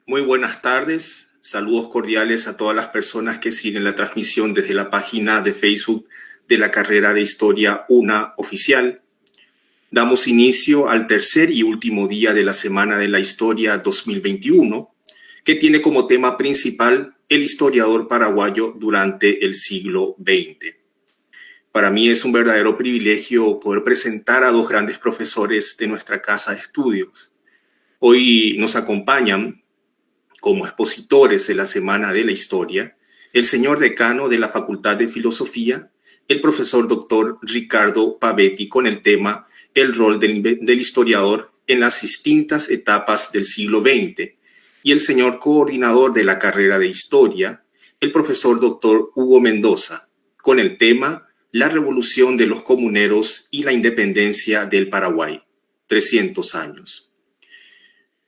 Muy buenas tardes, saludos cordiales a todas las personas que siguen la transmisión desde la página de Facebook de la carrera de Historia 1 oficial. Damos inicio al tercer y último día de la Semana de la Historia 2021, que tiene como tema principal el historiador paraguayo durante el siglo XX. Para mí es un verdadero privilegio poder presentar a dos grandes profesores de nuestra casa de estudios. Hoy nos acompañan como expositores de la Semana de la Historia, el señor decano de la Facultad de Filosofía, el profesor doctor Ricardo Pavetti, con el tema El rol del historiador en las distintas etapas del siglo XX, y el señor coordinador de la carrera de Historia, el profesor doctor Hugo Mendoza, con el tema La revolución de los comuneros y la independencia del Paraguay, 300 años.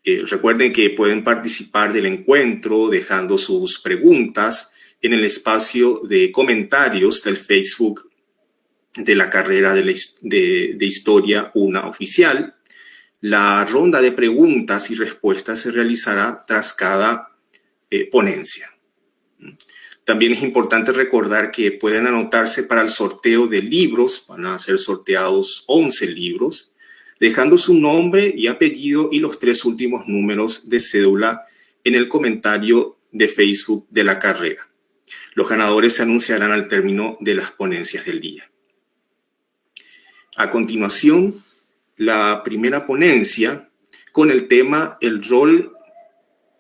Recuerden que pueden participar del encuentro dejando sus preguntas en el espacio de comentarios del Facebook de la carrera de Historia 1 oficial. La ronda de preguntas y respuestas se realizará tras cada ponencia. También es importante recordar que pueden anotarse para el sorteo de libros. Van a ser sorteados 11 libros, dejando su nombre y apellido y los 3 últimos números de cédula en el comentario de Facebook de la carrera. Los ganadores se anunciarán al término de las ponencias del día. A continuación, la primera ponencia con el tema El rol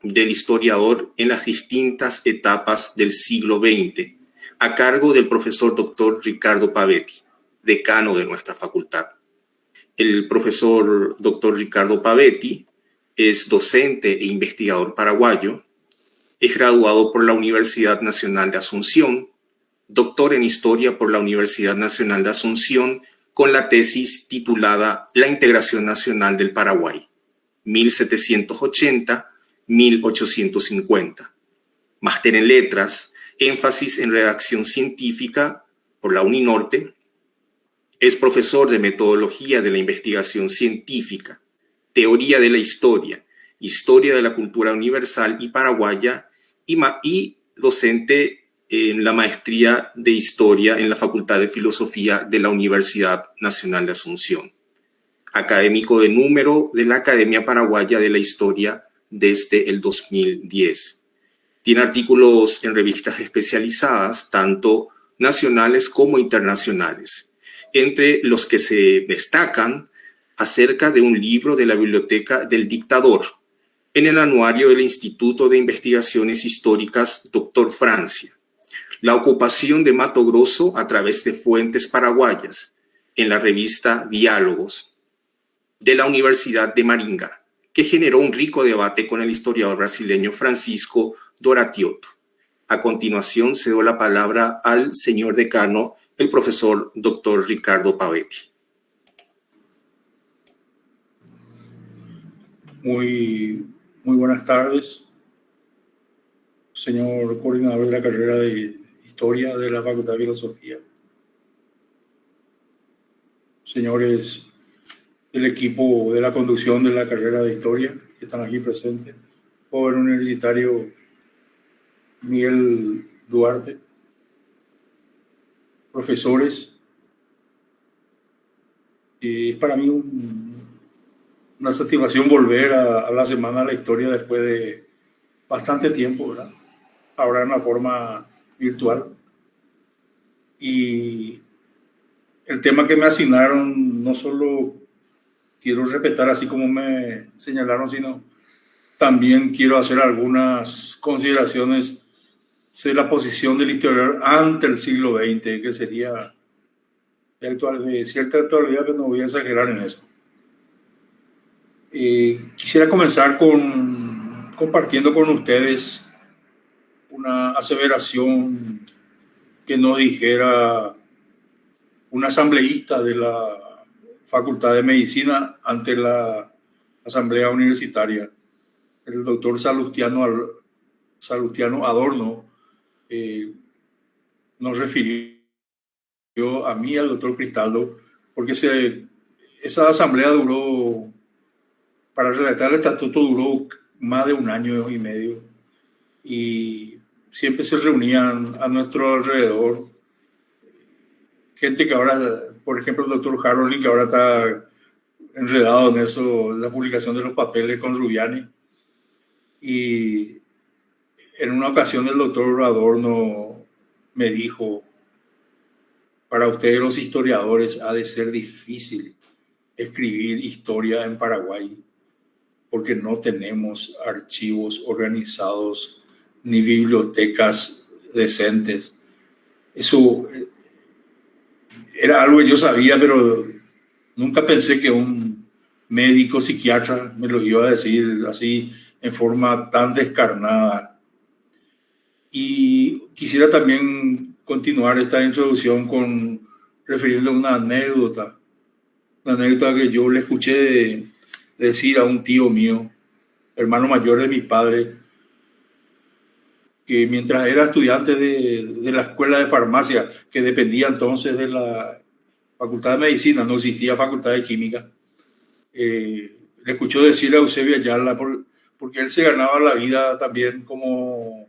del historiador en las distintas etapas del siglo XX, a cargo del profesor doctor Ricardo Pavetti, decano de nuestra facultad. El profesor doctor Ricardo Pavetti es docente e investigador paraguayo, es graduado por la Universidad Nacional de Asunción, doctor en Historia por la Universidad Nacional de Asunción, con la tesis titulada La integración nacional del Paraguay, 1780-1850. Máster en Letras, énfasis en redacción científica por la UNINORTE. Es profesor de Metodología de la Investigación Científica, Teoría de la Historia, Historia de la Cultura Universal y Paraguaya y docente en la Maestría de Historia en la Facultad de Filosofía de la Universidad Nacional de Asunción. Académico de número de la Academia Paraguaya de la Historia desde el 2010. Tiene artículos en revistas especializadas, tanto nacionales como internacionales, entre los que se destacan acerca de un libro de la Biblioteca del Dictador, en el anuario del Instituto de Investigaciones Históricas Dr. Francia, la ocupación de Mato Grosso a través de fuentes paraguayas, en la revista Diálogos, de la Universidad de Maringá, que generó un rico debate con el historiador brasileño Francisco Doratiotto. A continuación, cedo la palabra al señor decano, el profesor doctor Ricardo Pavetti. Muy buenas tardes, señor coordinador de la carrera de Historia de la Facultad de Filosofía, señores del equipo de la conducción de la carrera de Historia que están aquí presentes, joven universitario Miguel Duarte, profesores. Es para mí una satisfacción volver a la Semana de la Historia después de bastante tiempo, ¿verdad? Ahora en la forma virtual. Y el tema que me asignaron no solo quiero respetar así como me señalaron, sino también quiero hacer algunas consideraciones sobre la posición del historiador ante el siglo XX, que sería de cierta actualidad, pero no voy a exagerar en eso. Quisiera comenzar compartiendo con ustedes una aseveración que nos dijera un asambleísta de la Facultad de Medicina ante la Asamblea Universitaria, el doctor Salustiano Adorno. Nos refirió a mí y al doctor Cristaldo, porque esa asamblea duró, para redactar el estatuto, duró más de 1 año y medio, y siempre se reunían a nuestro alrededor gente que ahora, por ejemplo, el doctor Harolin, que ahora está enredado en eso, la publicación de los papeles con Rubiani. Y en una ocasión el doctor Adorno me dijo: para ustedes los historiadores ha de ser difícil escribir historia en Paraguay, porque no tenemos archivos organizados ni bibliotecas decentes. Eso era algo que yo sabía, pero nunca pensé que un médico psiquiatra me lo iba a decir así en forma tan descarnada. Y quisiera también continuar esta introducción refiriendo a una anécdota que yo le escuché decir a un tío mío, hermano mayor de mi padre, que mientras era estudiante de la escuela de farmacia, que dependía entonces de la Facultad de Medicina, no existía Facultad de Química, le escuchó decir a Eusebio Ayala, porque él se ganaba la vida también como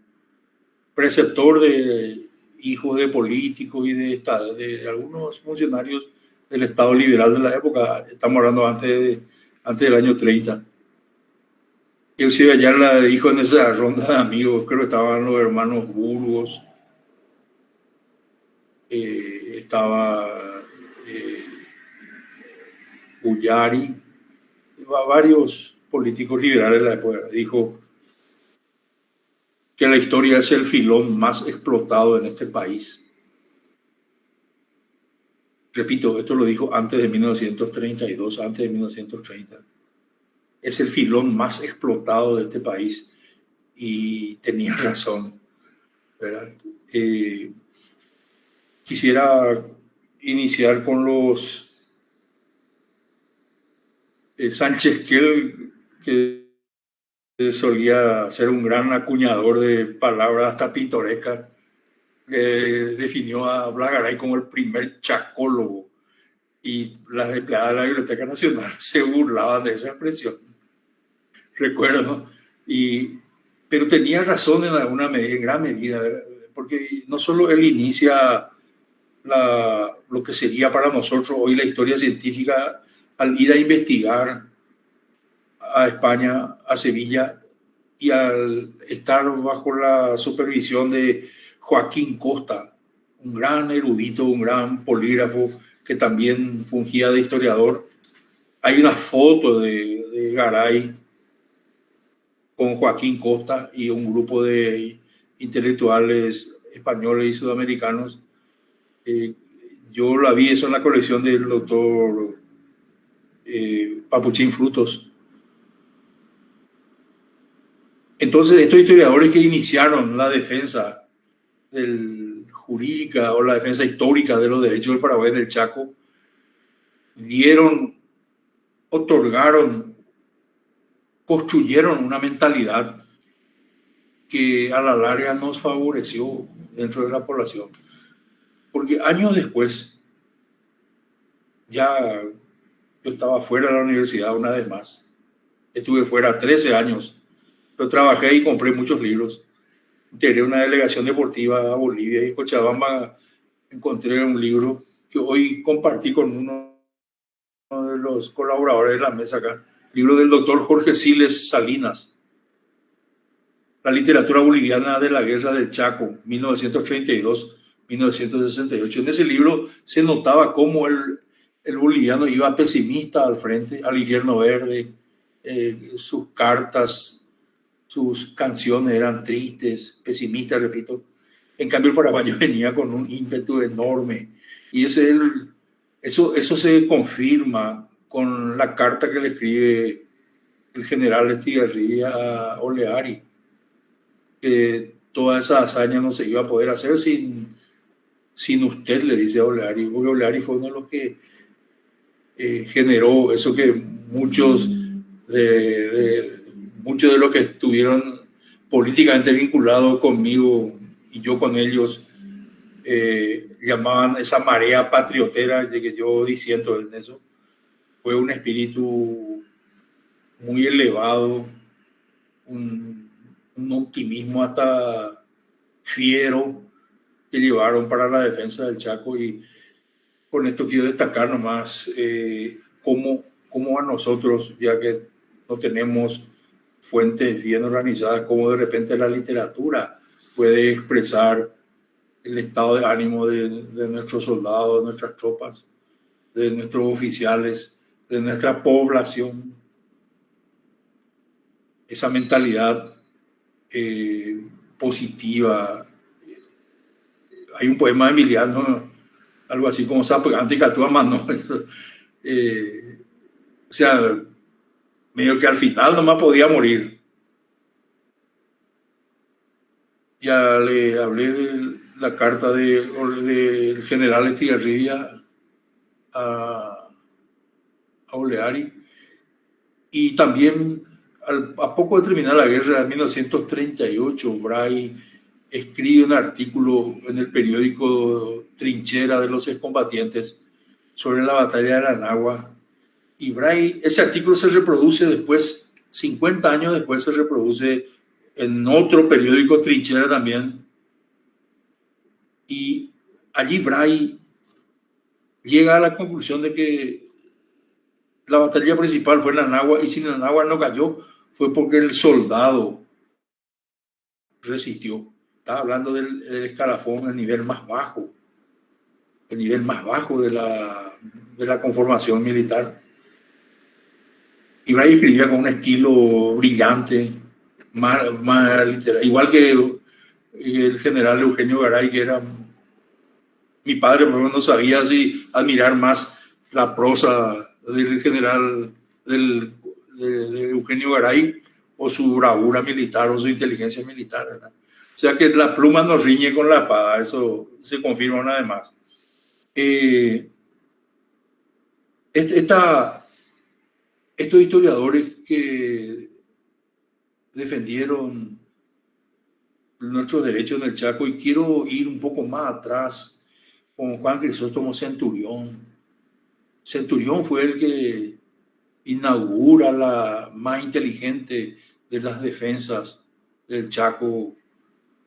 preceptor de hijos de políticos y de algunos funcionarios del Estado liberal de la época. Estamos hablando antes del año 30. Eusebio Ayala dijo en esa ronda de amigos, creo que estaban los hermanos Burgos, estaba Ullari, varios políticos liberales de la época. Dijo que la historia es el filón más explotado en este país. Repito, esto lo dijo antes de 1932, antes de 1930. Es el filón más explotado de este país, y tenía razón, ¿verdad? Quisiera iniciar con los Sánchez Quel, que solía ser un gran acuñador de palabras hasta pintorescas. Definió a Blagaray como el primer chacólogo, y las empleadas de la Biblioteca Nacional se burlaban de esa expresión, recuerdo. Pero tenía razón en gran medida, ¿verdad? Porque no solo él inicia lo que sería para nosotros hoy la historia científica al ir a investigar a España, a Sevilla, y al estar bajo la supervisión de Joaquín Costa, un gran erudito, un gran polígrafo que también fungía de historiador. Hay una foto de Garay con Joaquín Costa y un grupo de intelectuales españoles y sudamericanos. Yo la vi eso en la colección del doctor Papuchín Frutos. Entonces, estos historiadores que iniciaron la defensa jurídica o la defensa histórica de los derechos del Paraguay, del Chaco, construyeron una mentalidad que a la larga nos favoreció dentro de la población. Porque años después, ya yo estaba fuera de la universidad una vez más. Estuve fuera 13 años. Yo trabajé y compré muchos libros. Integré una delegación deportiva a Bolivia, y Cochabamba encontré un libro que hoy compartí con uno de los colaboradores de la mesa acá, libro del doctor Jorge Siles Salinas, La literatura boliviana de la guerra del Chaco, 1932-1968. En ese libro se notaba cómo el boliviano iba pesimista al frente, al infierno verde, sus cartas, sus canciones eran tristes, pesimistas, repito. En cambio, el paraguayo venía con un ímpetu enorme. Y eso se confirma con la carta que le escribe el general Estigarribia a Oleari, que toda esa hazaña no se iba a poder hacer sin usted, le dice a Oleari, porque Oleari fue uno de los que generó eso que muchos de los que estuvieron políticamente vinculados conmigo y yo con ellos llamaban esa marea patriotera, de que yo disiento en eso. Fue un espíritu muy elevado, un optimismo hasta fiero que llevaron para la defensa del Chaco. Y con esto quiero destacar nomás cómo a nosotros, ya que no tenemos fuentes bien organizadas, cómo de repente la literatura puede expresar el estado de ánimo de nuestros soldados, de nuestras tropas, de nuestros oficiales, de nuestra población. Esa mentalidad positiva. Hay un poema de Emiliano, algo así como Zapagante y Catuama, ¿no? O sea, medio que al final nomás podía morir. Ya le hablé de la carta del general Estigarribia a Oleari, y también a poco de terminar la guerra en 1938, Bray escribe un artículo en el periódico Trinchera de los excombatientes sobre la batalla de Aranagua, y Bray, ese artículo se reproduce después, 50 años después, se reproduce en otro periódico Trinchera también, y allí Bray llega a la conclusión de que la batalla principal fue en Aranagua, y si Aranagua no cayó fue porque el soldado resistió. Estaba hablando del escalafón, el nivel más bajo de la conformación militar. Y Bray escribía con un estilo brillante, más literal, igual que el general Eugenio Garay, que era mi padre, pero no sabía si admirar más la prosa del general de Eugenio Garay o su bravura militar o su inteligencia militar, ¿verdad? O sea que la pluma no riñe con la espada, eso se confirma una vez más. Estos historiadores que defendieron nuestros derechos en el Chaco, y quiero ir un poco más atrás con Juan Crisóstomo Centurión. Centurión fue el que inaugura la más inteligente de las defensas del Chaco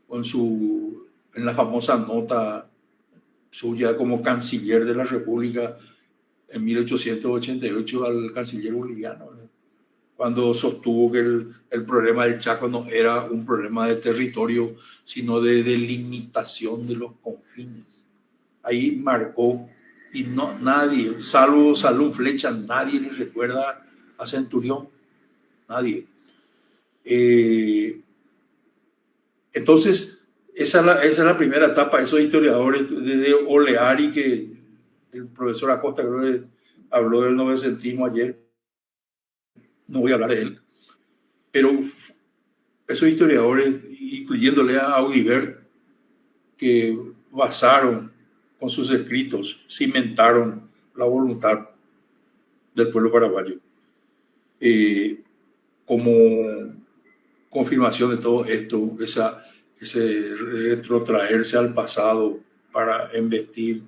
en la famosa nota suya como canciller de la República en 1888 al canciller boliviano, ¿no? Cuando sostuvo que el problema del Chaco no era un problema de territorio, sino de delimitación de los confines. Ahí marcó, y no, nadie, salvo Salum Flecha, nadie le recuerda a Centurión, nadie. Entonces, esa es la primera etapa. Esos historiadores de Oleari, que el profesor Acosta creo que habló del novecentismo ayer, no voy a hablar de él, pero esos historiadores, incluyéndole a Audibert, que basaron con sus escritos, cimentaron la voluntad del pueblo paraguayo. Como confirmación de todo esto, ese retrotraerse al pasado para embestir,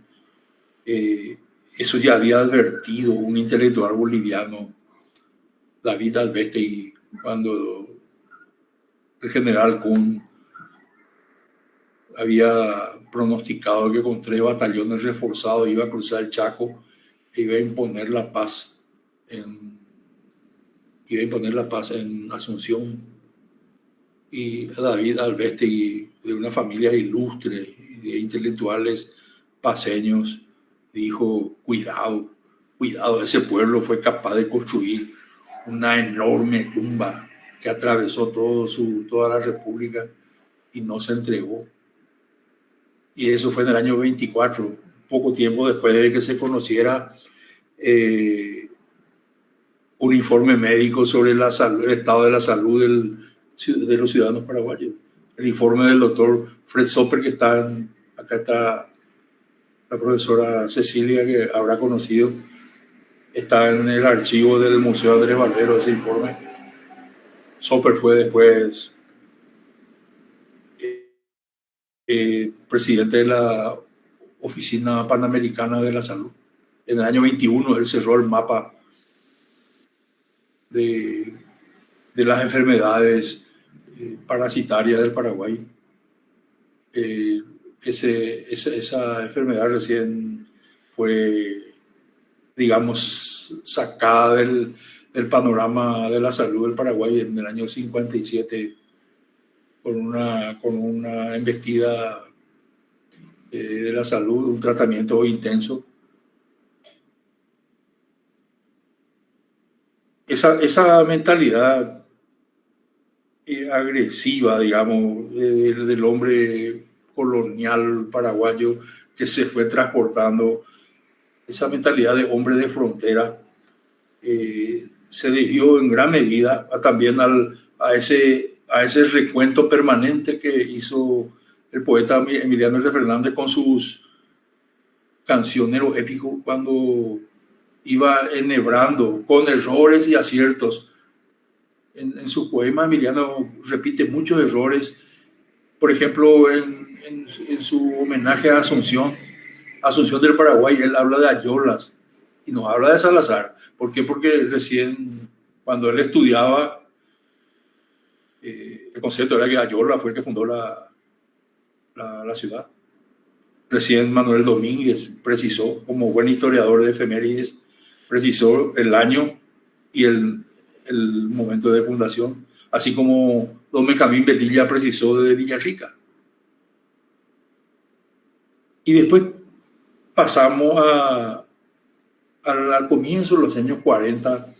eso ya había advertido un intelectual boliviano, David Alvestegui, cuando el general Kuhn había pronosticado que con 3 batallones reforzados iba a cruzar el Chaco e iba a imponer la paz en Asunción. Y David Alvestegui, de una familia ilustre y de intelectuales paceños, dijo: cuidado, ese pueblo fue capaz de construir una enorme tumba que atravesó toda la República y no se entregó. Y eso fue en el año 24, poco tiempo después de que se conociera un informe médico sobre el estado de la salud de los ciudadanos paraguayos. El informe del doctor Fred Soper, que acá está la profesora Cecilia, que habrá conocido, está en el archivo del Museo Andrés Barbero, ese informe. Soper fue después presidente de la Oficina Panamericana de la Salud. En el año 21 él cerró el mapa de las enfermedades parasitarias del Paraguay. Esa enfermedad recién fue, digamos, sacada del panorama de la salud del Paraguay en el año 57 con una embestida de la salud, un tratamiento intenso. Esa mentalidad agresiva, digamos, del hombre colonial paraguayo que se fue transportando, esa mentalidad de hombre de frontera, se debió en gran medida también a ese recuento permanente que hizo el poeta Emiliano R. Fernández con sus cancioneros épicos, cuando iba enhebrando con errores y aciertos. En su poema, Emiliano repite muchos errores. Por ejemplo, en su homenaje a Asunción del Paraguay, él habla de Ayolas y no habla de Salazar. ¿Por qué? Porque recién, cuando él estudiaba, el concepto era que Ayola fue el que fundó la ciudad. Recién Manuel Domínguez precisó, como buen historiador de efemérides, precisó el año y el momento de fundación, así como don Benjamín Velilla precisó de Villarrica. Y después pasamos al comienzo de los años 40.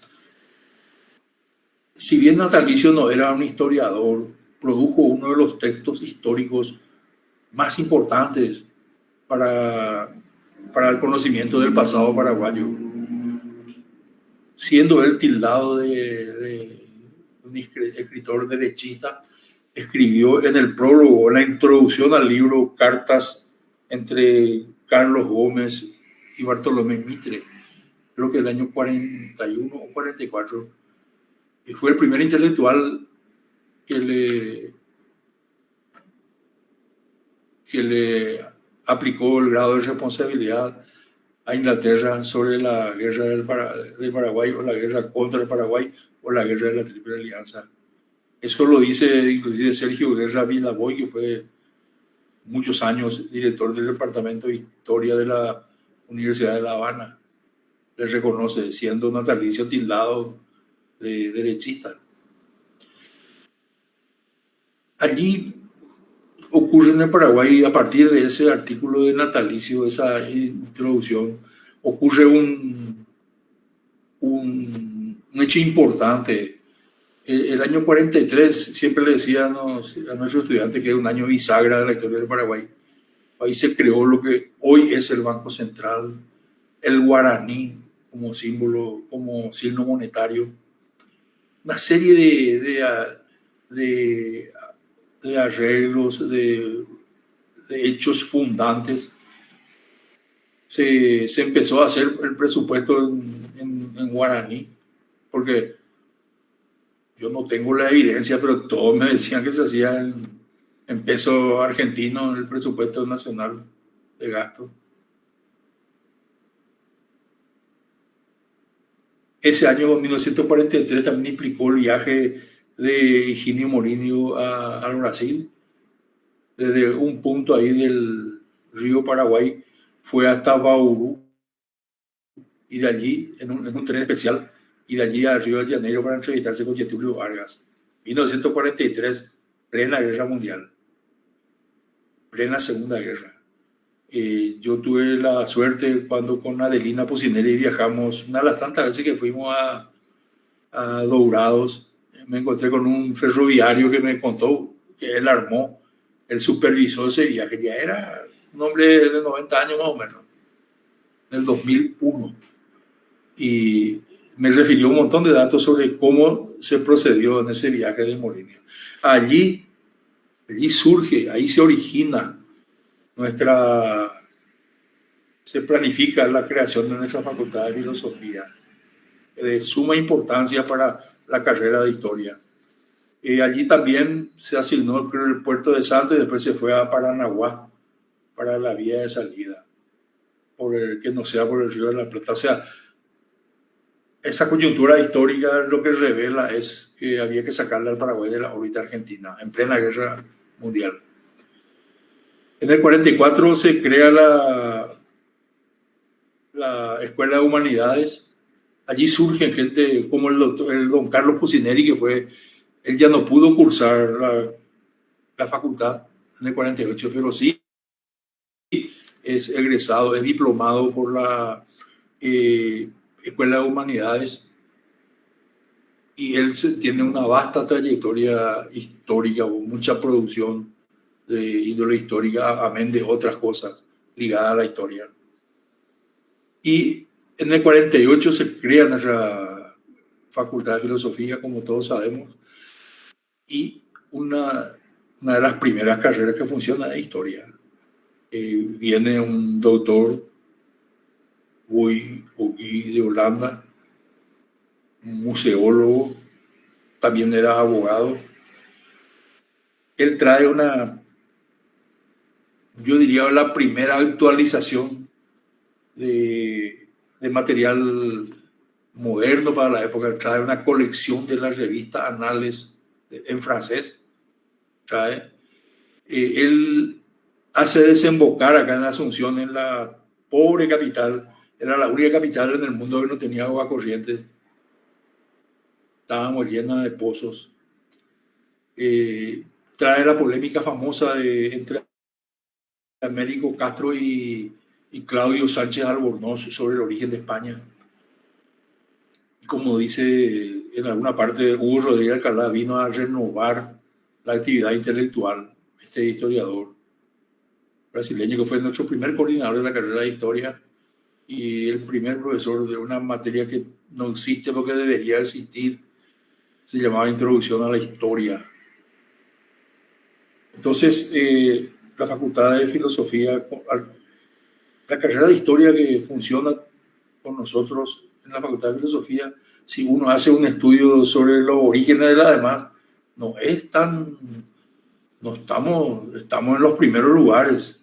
Si bien Natalicio no era un historiador, produjo uno de los textos históricos más importantes para el conocimiento del pasado paraguayo, siendo él tildado de un escritor derechista. Escribió en el prólogo, en la introducción al libro, cartas entre Carlos Gómez y Bartolomé Mitre, creo que el año 41 o 44, y fue el primer intelectual que le aplicó el grado de responsabilidad a Inglaterra sobre la guerra del Paraguay, o la guerra contra el Paraguay, o la guerra de la Triple Alianza. Eso lo dice inclusive Sergio Guerra Vilaboy, que fue muchos años director del Departamento de Historia de la Universidad de La Habana. Le reconoce, siendo Natalicio tildado de derechista. Allí ocurre en el Paraguay, a partir de ese artículo de Natalicio, esa introducción, ocurre un hecho importante. El año 43, siempre le decían a nuestros estudiantes que es un año bisagra de la historia del Paraguay. Ahí se creó lo que hoy es el Banco Central, el guaraní como símbolo, como signo monetario, una serie de arreglos, de hechos fundantes. Se empezó a hacer el presupuesto en guaraní, porque yo no tengo la evidencia, pero todos me decían que se hacía en peso argentino el presupuesto nacional de gasto. Ese año 1943 también implicó el viaje de Higinio Morinho al Brasil, desde un punto ahí del Río Paraguay, fue hasta Bauru y de allí, en un tren especial, y de allí a Río de Janeiro para entrevistarse con Getúlio Vargas. 1943, plena guerra mundial, plena Segunda Guerra. Yo tuve la suerte cuando con Adelina Pucineri viajamos, una de las tantas veces que fuimos a Dourados, me encontré con un ferroviario que me contó que él armó, él supervisó ese viaje, ya era un hombre de 90 años más o menos, en el 2001, y me refirió un montón de datos sobre cómo se procedió en ese viaje de Morelia. Allí surge, ahí se origina se planifica la creación de nuestra facultad de filosofía, de suma importancia para la carrera de historia. Allí también se asignó, creo, el puerto de Santos y después se fue a Paranaguá para la vía de salida, que no sea por el Río de la Plata. O sea, esa coyuntura histórica lo que revela es que había que sacarle al Paraguay de la órbita argentina en plena guerra mundial. En el 44 se crea la Escuela de Humanidades. Allí surgen gente como el don Carlos Pucineri, que él ya no pudo cursar la facultad en el 48, pero sí es egresado, es diplomado por la Escuela de Humanidades, y él tiene una vasta trayectoria histórica, mucha producción de índole histórica, amén de otras cosas ligadas a la historia. Y en el 48 se crea nuestra Facultad de Filosofía, como todos sabemos, y una de las primeras carreras que funciona es historia. Viene un doctor Guy de Holanda, un museólogo, también era abogado. Él trae yo diría, la primera actualización de material moderno para la época. Trae una colección de la revista Anales en francés. Él hace desembocar acá en Asunción, en la pobre capital. Era la única capital en el mundo que no tenía agua corriente. Estábamos llenas de pozos. Trae la polémica famosa entre Américo Castro y Claudio Sánchez Albornoz sobre el origen de España. Como dice en alguna parte, Hugo Rodríguez Alcalá vino a renovar la actividad intelectual, este historiador brasileño que fue nuestro primer coordinador de la carrera de historia y el primer profesor de una materia que no existe porque debería existir, se llamaba Introducción a la Historia. Entonces, la Facultad de Filosofía, la carrera de Historia que funciona con nosotros en la Facultad de Filosofía, si uno hace un estudio sobre los orígenes de la demás, no estamos en los primeros lugares.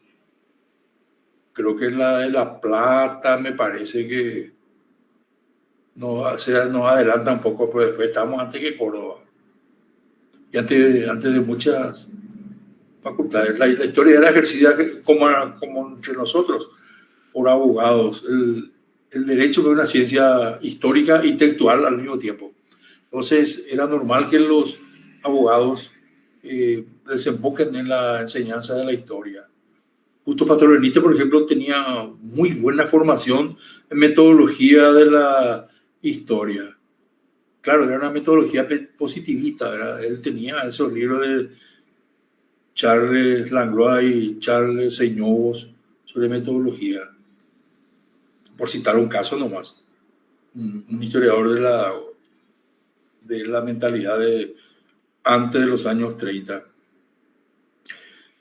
Creo que la de La Plata me parece que nos adelanta un poco, pero después estamos antes que Córdoba y antes de muchas facultades. La historia era ejercida como entre nosotros por abogados. El derecho es una ciencia histórica y textual al mismo tiempo. Entonces era normal que los abogados desemboquen en la enseñanza de la historia. Justo Pastor Benítez, por ejemplo, tenía muy buena formación en metodología de la historia. Claro, era una metodología positivista, ¿verdad? Él tenía esos libros de Charles Langlois y Charles Señobos sobre metodología, por citar un caso nomás. Un historiador de la mentalidad de antes de los años 30.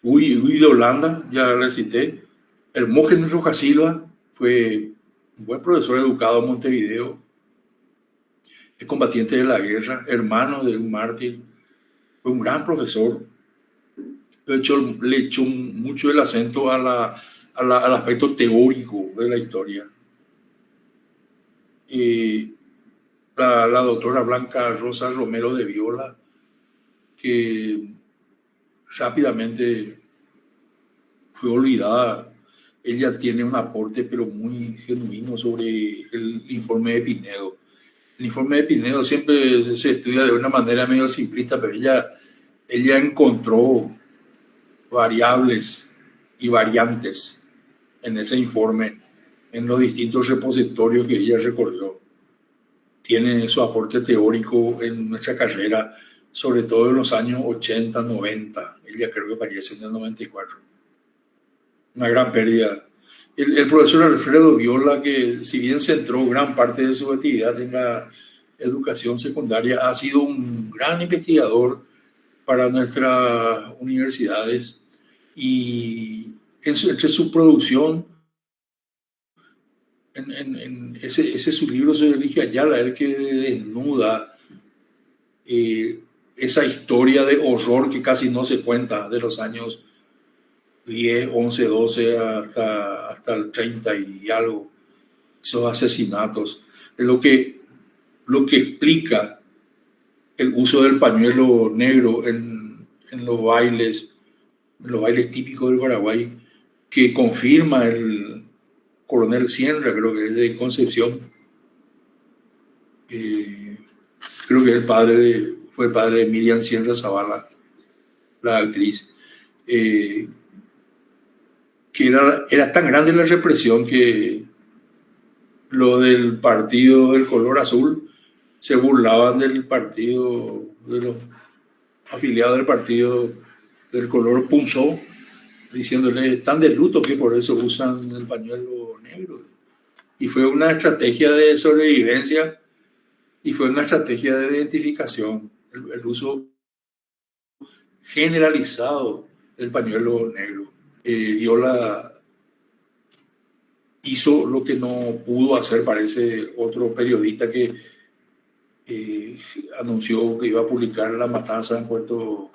Guy de Holanda, ya le cité. Hermógenes Rojas Silva fue un buen profesor educado en Montevideo, es combatiente de la guerra, hermano de un mártir, fue un gran profesor. Le echó mucho el acento al aspecto teórico de la historia. La doctora Blanca Rosa Romero de Viola, que rápidamente fue olvidada ella tiene un aporte, pero muy genuino sobre el informe de Pinedo. El informe de Pinedo siempre se estudia de una manera medio simplista, pero ella encontró variables y variantes en ese informe, en los distintos repositorios que ella recorrió. Tiene su aporte teórico en nuestra carrera, sobre todo en los años 80, 90. Ella creo que fallece en el 94. Una gran pérdida. El profesor Alfredo Viola, que si bien centró gran parte de su actividad en la educación secundaria, ha sido un gran investigador para nuestras universidades y entre su producción, ese su libro sobre Ligia Ayala, el que desnuda esa historia de horror que casi no se cuenta de los años 10, 11, 12 hasta el 30 y algo, esos asesinatos, es lo que explica el uso del pañuelo negro en los bailes típicos del Paraguay, que confirma el coronel Sienra, creo que es de Concepción. Creo que fue padre de Miriam Sienra Zavala, la actriz. Que era tan grande la represión que lo del partido del color azul se burlaban del partido, de los afiliados del partido del color punzó, diciéndole están de luto que por eso usan el pañuelo negro. Y fue una estrategia de sobrevivencia y fue una estrategia de identificación, el uso generalizado del pañuelo negro. Viola hizo lo que no pudo hacer, parece, otro periodista que anunció que iba a publicar la matanza en Puerto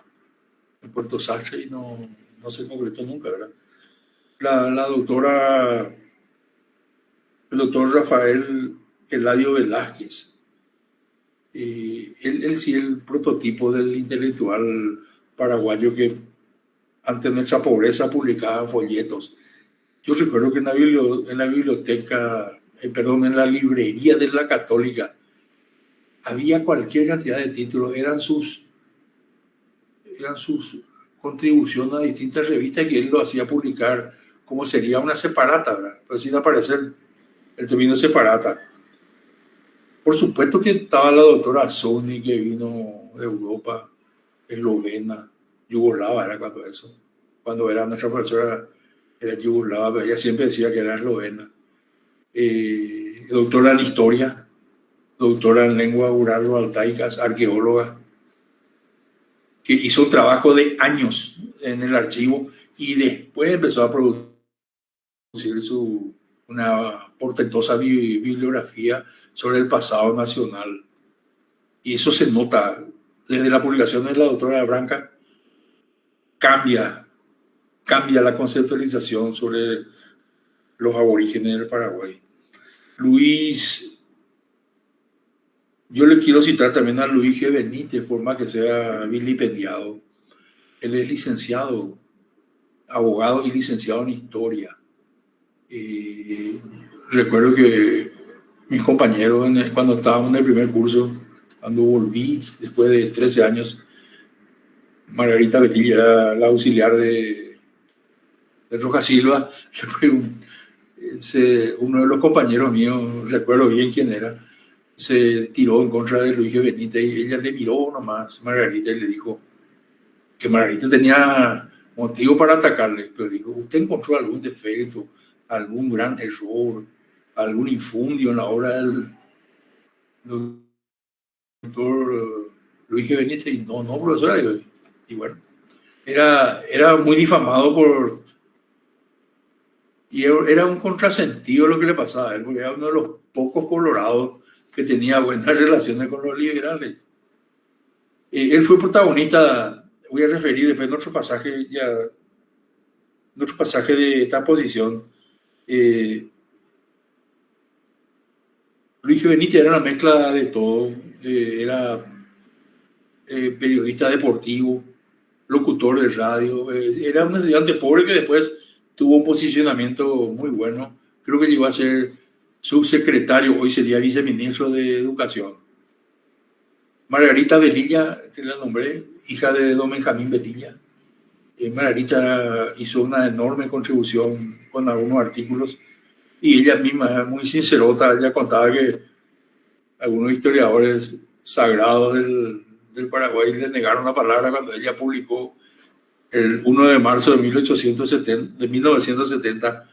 Sacha y no se concretó nunca, ¿verdad? El doctor Rafael Eladio Velázquez, él sí es el prototipo del intelectual paraguayo que ante nuestra pobreza publicaba folletos. Yo recuerdo que en la biblioteca, en la librería de la Católica, había cualquier cantidad de títulos, eran sus contribuciones a distintas revistas que él lo hacía publicar como sería una separata, ¿verdad? Pero sin aparecer el término separata. Por supuesto que estaba la doctora Sony, que vino de Europa, eslovena, yugoslava era cuando era nuestra profesora, era yugoslava, pero ella siempre decía que era eslovena. Doctora en historia, doctora en lengua uralo-altaicas, arqueóloga, que hizo un trabajo de años en el archivo y después empezó a producir una portentosa bibliografía sobre el pasado nacional. Y eso se nota desde la publicación de la doctora Branca. Cambia la conceptualización sobre los aborígenes del Paraguay. Yo le quiero citar también a Luis G. Benítez, por más que sea vilipendiado. Él es licenciado, abogado y licenciado en historia. Recuerdo que mis compañeros, cuando estábamos en el primer curso, cuando volví después de 13 años, Margarita Betilla era la auxiliar de Rojas Silva. Uno de los compañeros míos, recuerdo bien quién era, se tiró en contra de Luis G. Benítez y ella le miró nomás Margarita y le dijo que Margarita tenía motivo para atacarle, pero dijo, ¿usted encontró algún defecto, algún gran error, algún infundio en la obra del doctor Luis G. Benítez? Y no, profesora. Y bueno, era muy difamado y era un contrasentido lo que le pasaba a él, porque era uno de los pocos colorados que tenía buenas relaciones con los liberales. Él fue protagonista, voy a referir después en otro pasaje de esta posición. Luis G. Benítez era una mezcla de todo. Era periodista deportivo, locutor de radio. Era un estudiante pobre que después tuvo un posicionamiento muy bueno. Creo que llegó a ser subsecretario, hoy sería viceministro de Educación. Margarita Velilla, que la nombré, hija de don Benjamín Velilla. Margarita hizo una enorme contribución con algunos artículos y ella misma, muy sincerota, ella contaba que algunos historiadores sagrados del Paraguay le negaron la palabra cuando ella publicó el 1 de marzo de 1970,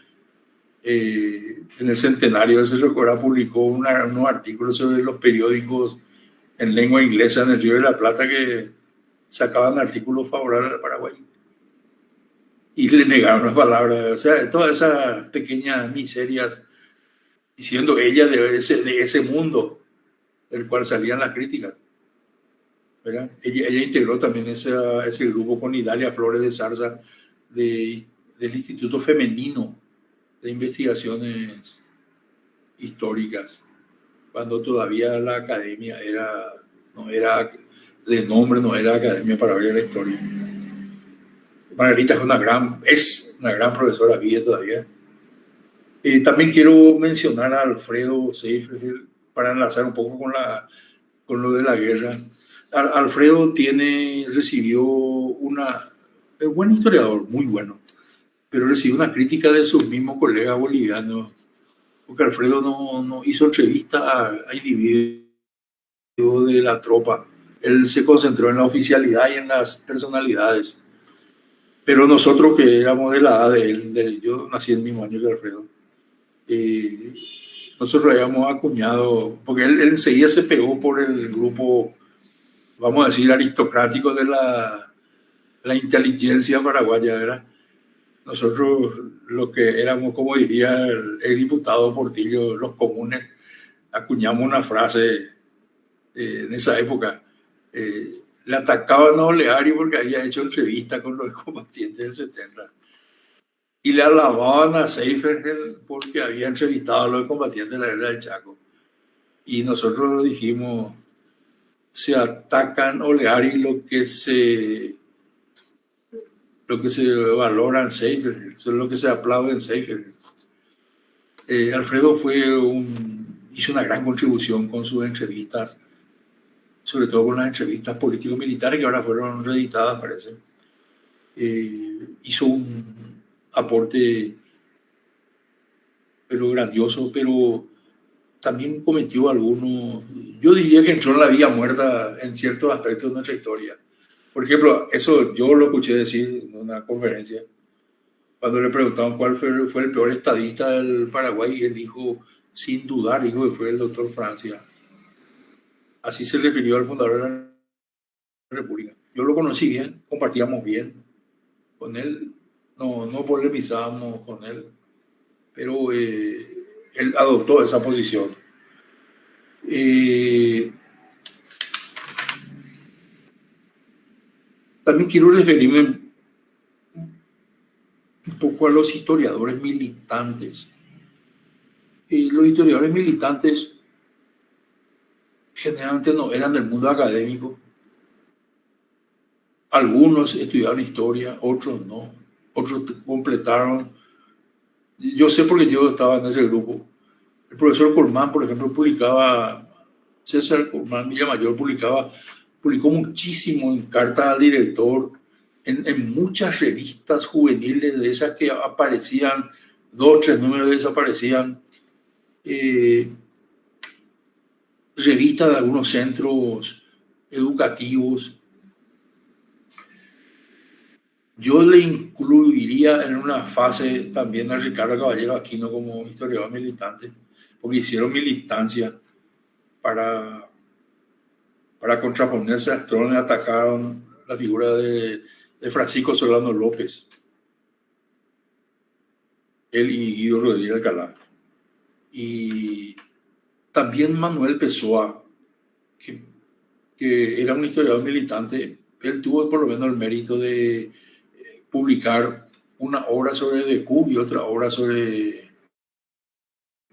en el centenario de ese recuerdo, publicó unos artículos sobre los periódicos en lengua inglesa en el Río de la Plata que sacaban artículos favorables al Paraguay. Y le negaron las palabras. O sea, todas esas pequeñas miserias, y siendo ella de ese mundo del cual salían las críticas. ¿Verdad? Ella integró también ese grupo con Idalia Flores de Zarza del Instituto Femenino de Investigaciones Históricas, cuando todavía la academia no era de nombre, no era Academia para ver la Historia. Margarita es una gran profesora, vive todavía. También quiero mencionar a Alfredo Seifert para enlazar un poco con lo de la guerra. Alfredo recibió es buen historiador, muy bueno, pero recibió una crítica de sus mismos colegas bolivianos, porque Alfredo no hizo entrevista a individuos de la tropa. Él se concentró en la oficialidad y en las personalidades. Pero nosotros que éramos de la edad de él, yo nací el mismo año que Alfredo, nosotros habíamos acuñado, porque él enseguida se pegó por el grupo, vamos a decir, aristocrático de la inteligencia paraguaya, ¿verdad? Nosotros, lo que éramos, como diría el diputado Portillo, los comunes, acuñamos una frase en esa época. Le atacaban a Oleario porque había hecho entrevista con los combatientes del 70. Y le alababan a Seifert porque había entrevistado a los combatientes de la guerra del Chaco. Y nosotros dijimos, se atacan Oleario lo que se valora en Seifert, eso es lo que se aplaude en Seifert. Alfredo hizo una gran contribución con sus entrevistas, sobre todo con las entrevistas político-militares que ahora fueron reeditadas, parece. Hizo un aporte pero grandioso, pero también cometió algunos, yo diría que entró en la vía muerta en ciertos aspectos de nuestra historia. Por ejemplo, eso yo lo escuché decir en una conferencia, cuando le preguntaban cuál fue el peor estadista del Paraguay, y él dijo, sin dudar, dijo que fue el doctor Francia. Así se refirió al fundador de la República. Yo lo conocí bien, compartíamos bien con él, no polemizábamos con él, pero él adoptó esa posición. También quiero referirme un poco a los historiadores militantes. Los historiadores militantes generalmente no eran del mundo académico. Algunos estudiaron historia, otros no. Otros completaron. Yo sé porque yo estaba en ese grupo. El profesor Colmán, por ejemplo, César Colmán Villamayor publicó muchísimo en cartas al director, en muchas revistas juveniles, de esas que aparecían, 2 o 3 números desaparecían, revistas de algunos centros educativos. Yo le incluiría en una fase también a Ricardo Caballero Aquino como historiador militante, porque hicieron militancia para contraponerse a Strong, atacaron la figura de Francisco Solano López, él y Guido Rodríguez Alcalá. Y también Manuel Pessoa, que era un historiador militante, él tuvo por lo menos el mérito de publicar una obra sobre Decoux y otra obra sobre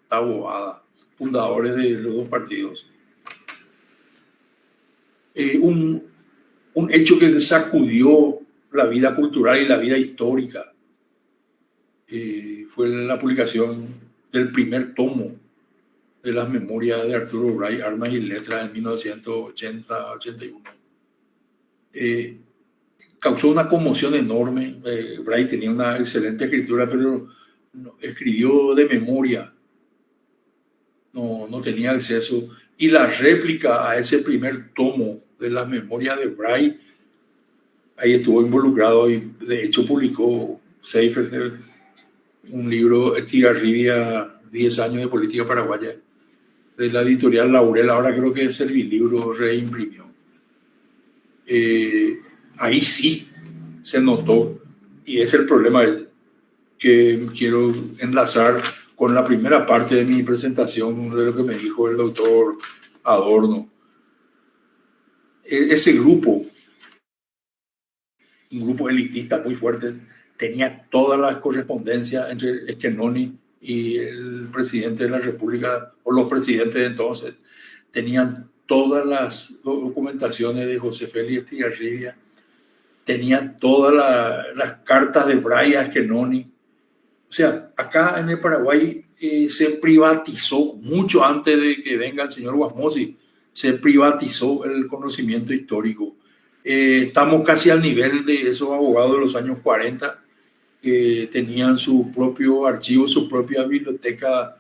Taboada, fundadores de los dos partidos. Un hecho que sacudió la vida cultural y la vida histórica fue la publicación del primer tomo de las memorias de Arturo Bray, Armas y Letras, en 1980-81. Causó una conmoción enorme. Bray tenía una excelente escritura, pero no, escribió de memoria, no tenía acceso. Y la réplica a ese primer tomo de las memorias de Bray, ahí estuvo involucrado y de hecho publicó Seifertner un libro, Estigarribia, 10 años de política paraguaya, de la editorial Laurel. Ahora creo que Servilibro reimprimió. Ahí sí se notó, y es el problema que quiero enlazar con la primera parte de mi presentación de lo que me dijo el doctor Adorno. Ese grupo, un grupo elitista muy fuerte, tenía todas las correspondencias entre Schenoni y el presidente de la República, o los presidentes de entonces, tenían todas las documentaciones de José Félix Estigarribia, tenían todas las cartas de Bray a Schenoni. O sea, acá en el Paraguay se privatizó, mucho antes de que venga el señor Guasmosi, se privatizó el conocimiento histórico. Estamos casi al nivel de esos abogados de los años 40, que tenían su propio archivo, su propia biblioteca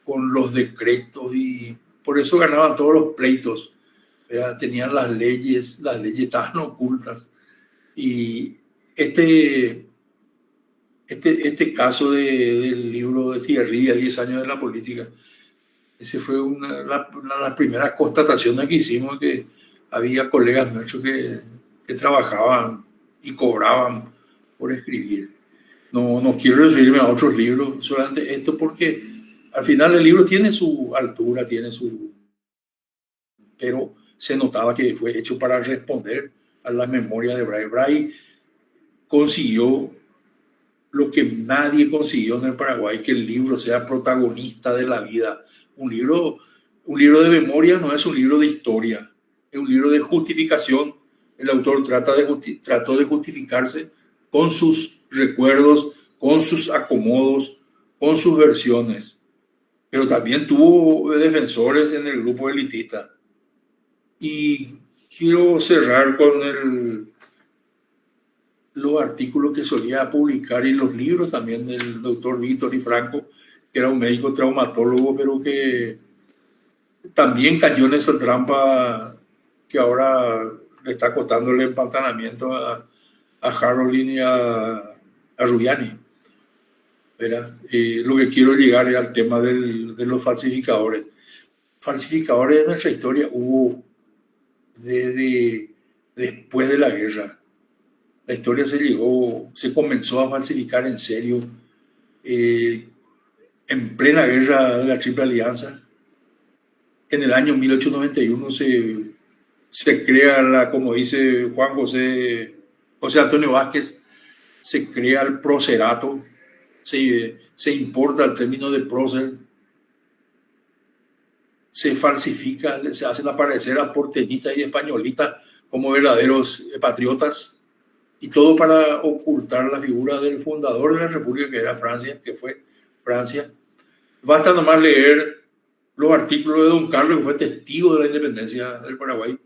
con los decretos, y por eso ganaban todos los pleitos. Tenían las leyes estaban ocultas. Y este caso del libro de Estigarribia, 10 años de la política, ese fue una de las primeras constataciones que hicimos, que había colegas nuestros que trabajaban y cobraban por escribir. No quiero referirme a otros libros, solamente esto, porque al final el libro tiene su altura, pero se notaba que fue hecho para responder a la memoria de Bray. Bray consiguió lo que nadie consiguió en el Paraguay, que el libro sea protagonista de la vida. Un libro de memoria no es un libro de historia, es un libro de justificación. El autor trató de justificarse con sus recuerdos, con sus acomodos, con sus versiones, pero también tuvo defensores en el grupo elitista. Y quiero cerrar con los artículos que solía publicar y los libros también del doctor Víctor y Franco, que era un médico traumatólogo, pero que también cayó en esa trampa que ahora le está costando el empantanamiento a Harolin y a Rubiani. Lo que quiero llegar es al tema de los falsificadores. Falsificadores en nuestra historia hubo desde después de la guerra. La historia se comenzó a falsificar en serio en plena guerra de la Triple Alianza. En el año 1891 se crea, como dice José Antonio Vázquez, se crea el procerato, se importa el término de prócer, se falsifica, se hacen aparecer a porteñistas y españolistas como verdaderos patriotas, y todo para ocultar la figura del fundador de la República, que fue Francia. Basta nomás leer los artículos de don Carlos, que fue testigo de la independencia del Paraguay,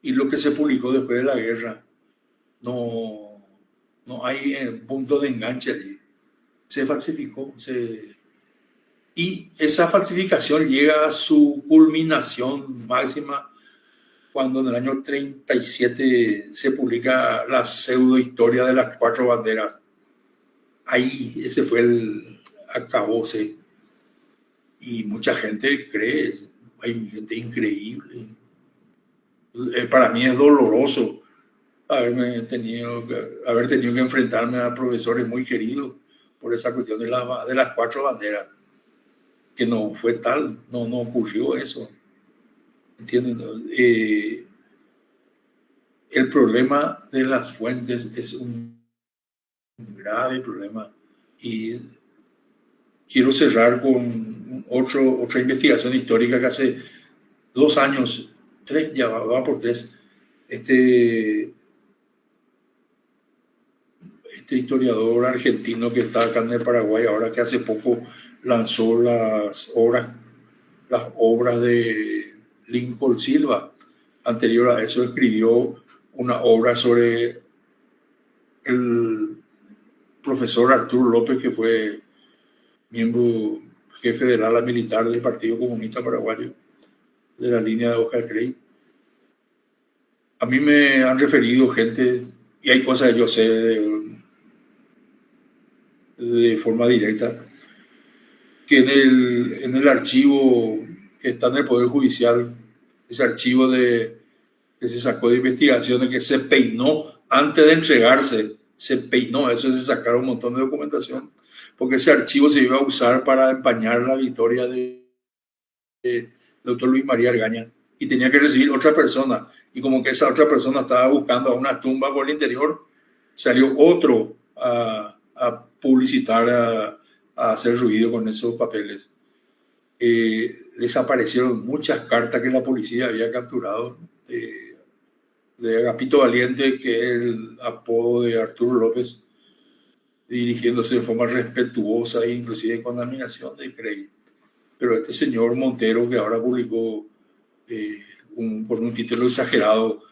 y lo que se publicó después de la guerra. No hay punto de enganche allí. Se falsificó. Y esa falsificación llega a su culminación máxima cuando en el año 37 se publica la pseudohistoria de las 4 banderas. Ahí ese fue el acabose. Y mucha gente cree, hay gente increíble. Para mí es doloroso haber tenido que enfrentarme a profesores muy queridos por esa cuestión de las 4 banderas, que no fue tal, no ocurrió eso. ¿Entienden? El problema de las fuentes es un grave problema, y quiero cerrar con otra investigación histórica que hace 2 años, 3, ya va por 3, este historiador argentino que está acá en el Paraguay, ahora que hace poco lanzó las obras de Lincoln Silva. Anterior a eso escribió una obra sobre el profesor Arturo López, que fue miembro, jefe del ala militar del Partido Comunista Paraguayo, de la línea de Oscar Grey. A mí me han referido gente, y hay cosas que yo sé de forma directa, que en el archivo que está en el Poder Judicial, ese archivo que se sacó de investigaciones, que se peinó antes de entregarse, se peinó, eso se sacaron un montón de documentación, porque ese archivo se iba a usar para empañar la victoria del doctor Luis María Argaña, y tenía que recibir otra persona, y como que esa otra persona estaba buscando a una tumba por el interior, salió otro a publicitar, a hacer ruido con esos papeles. Desaparecieron muchas cartas que la policía había capturado de Agapito Valiente, que es el apodo de Arturo López, dirigiéndose de forma respetuosa e inclusive con admiración de Grey. Pero este señor Montero, que ahora publicó con un título exagerado,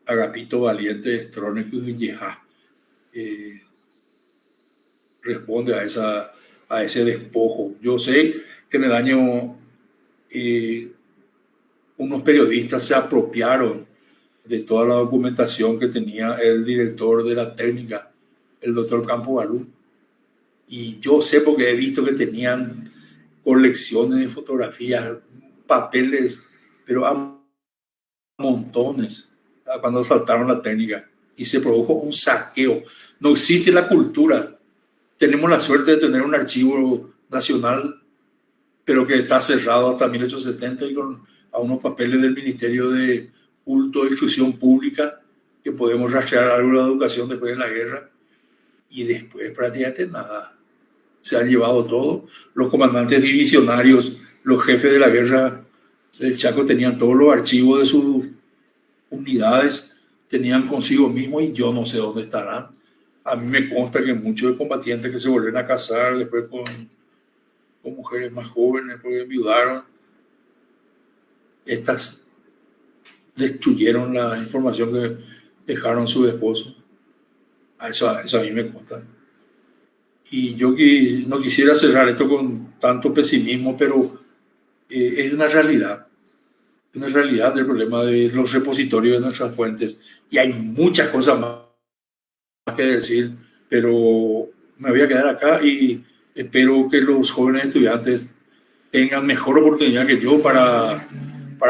Agapito Valiente, Strónicos y Yehá, responde a ese despojo. Yo sé que en el año unos periodistas se apropiaron de toda la documentación que tenía el director de la técnica, el doctor Campo Balú. Y yo sé, porque he visto que tenían colecciones de fotografías, papeles, pero a montones, cuando saltaron la técnica. Y se produjo un saqueo. No existe la cultura. Tenemos la suerte de tener un archivo nacional, pero que está cerrado hasta 1870 y con a unos papeles del Ministerio de Culto e Instrucción Pública, que podemos rastrear algo de la educación después de la guerra, y después prácticamente nada. Se han llevado todo. Los comandantes divisionarios, los jefes de la guerra del Chaco tenían todos los archivos de sus unidades, tenían consigo mismo, y yo no sé dónde estarán. A mí me consta que muchos combatientes que se volvieron a casar después con mujeres más jóvenes porque enviudaron, estas destruyeron la información que dejaron sus esposos. Eso a mí me consta. Y yo no quisiera cerrar esto con tanto pesimismo, pero es una realidad del problema de los repositorios de nuestras fuentes. Y hay muchas cosas más que decir, pero me voy a quedar acá y espero que los jóvenes estudiantes tengan mejor oportunidad que yo para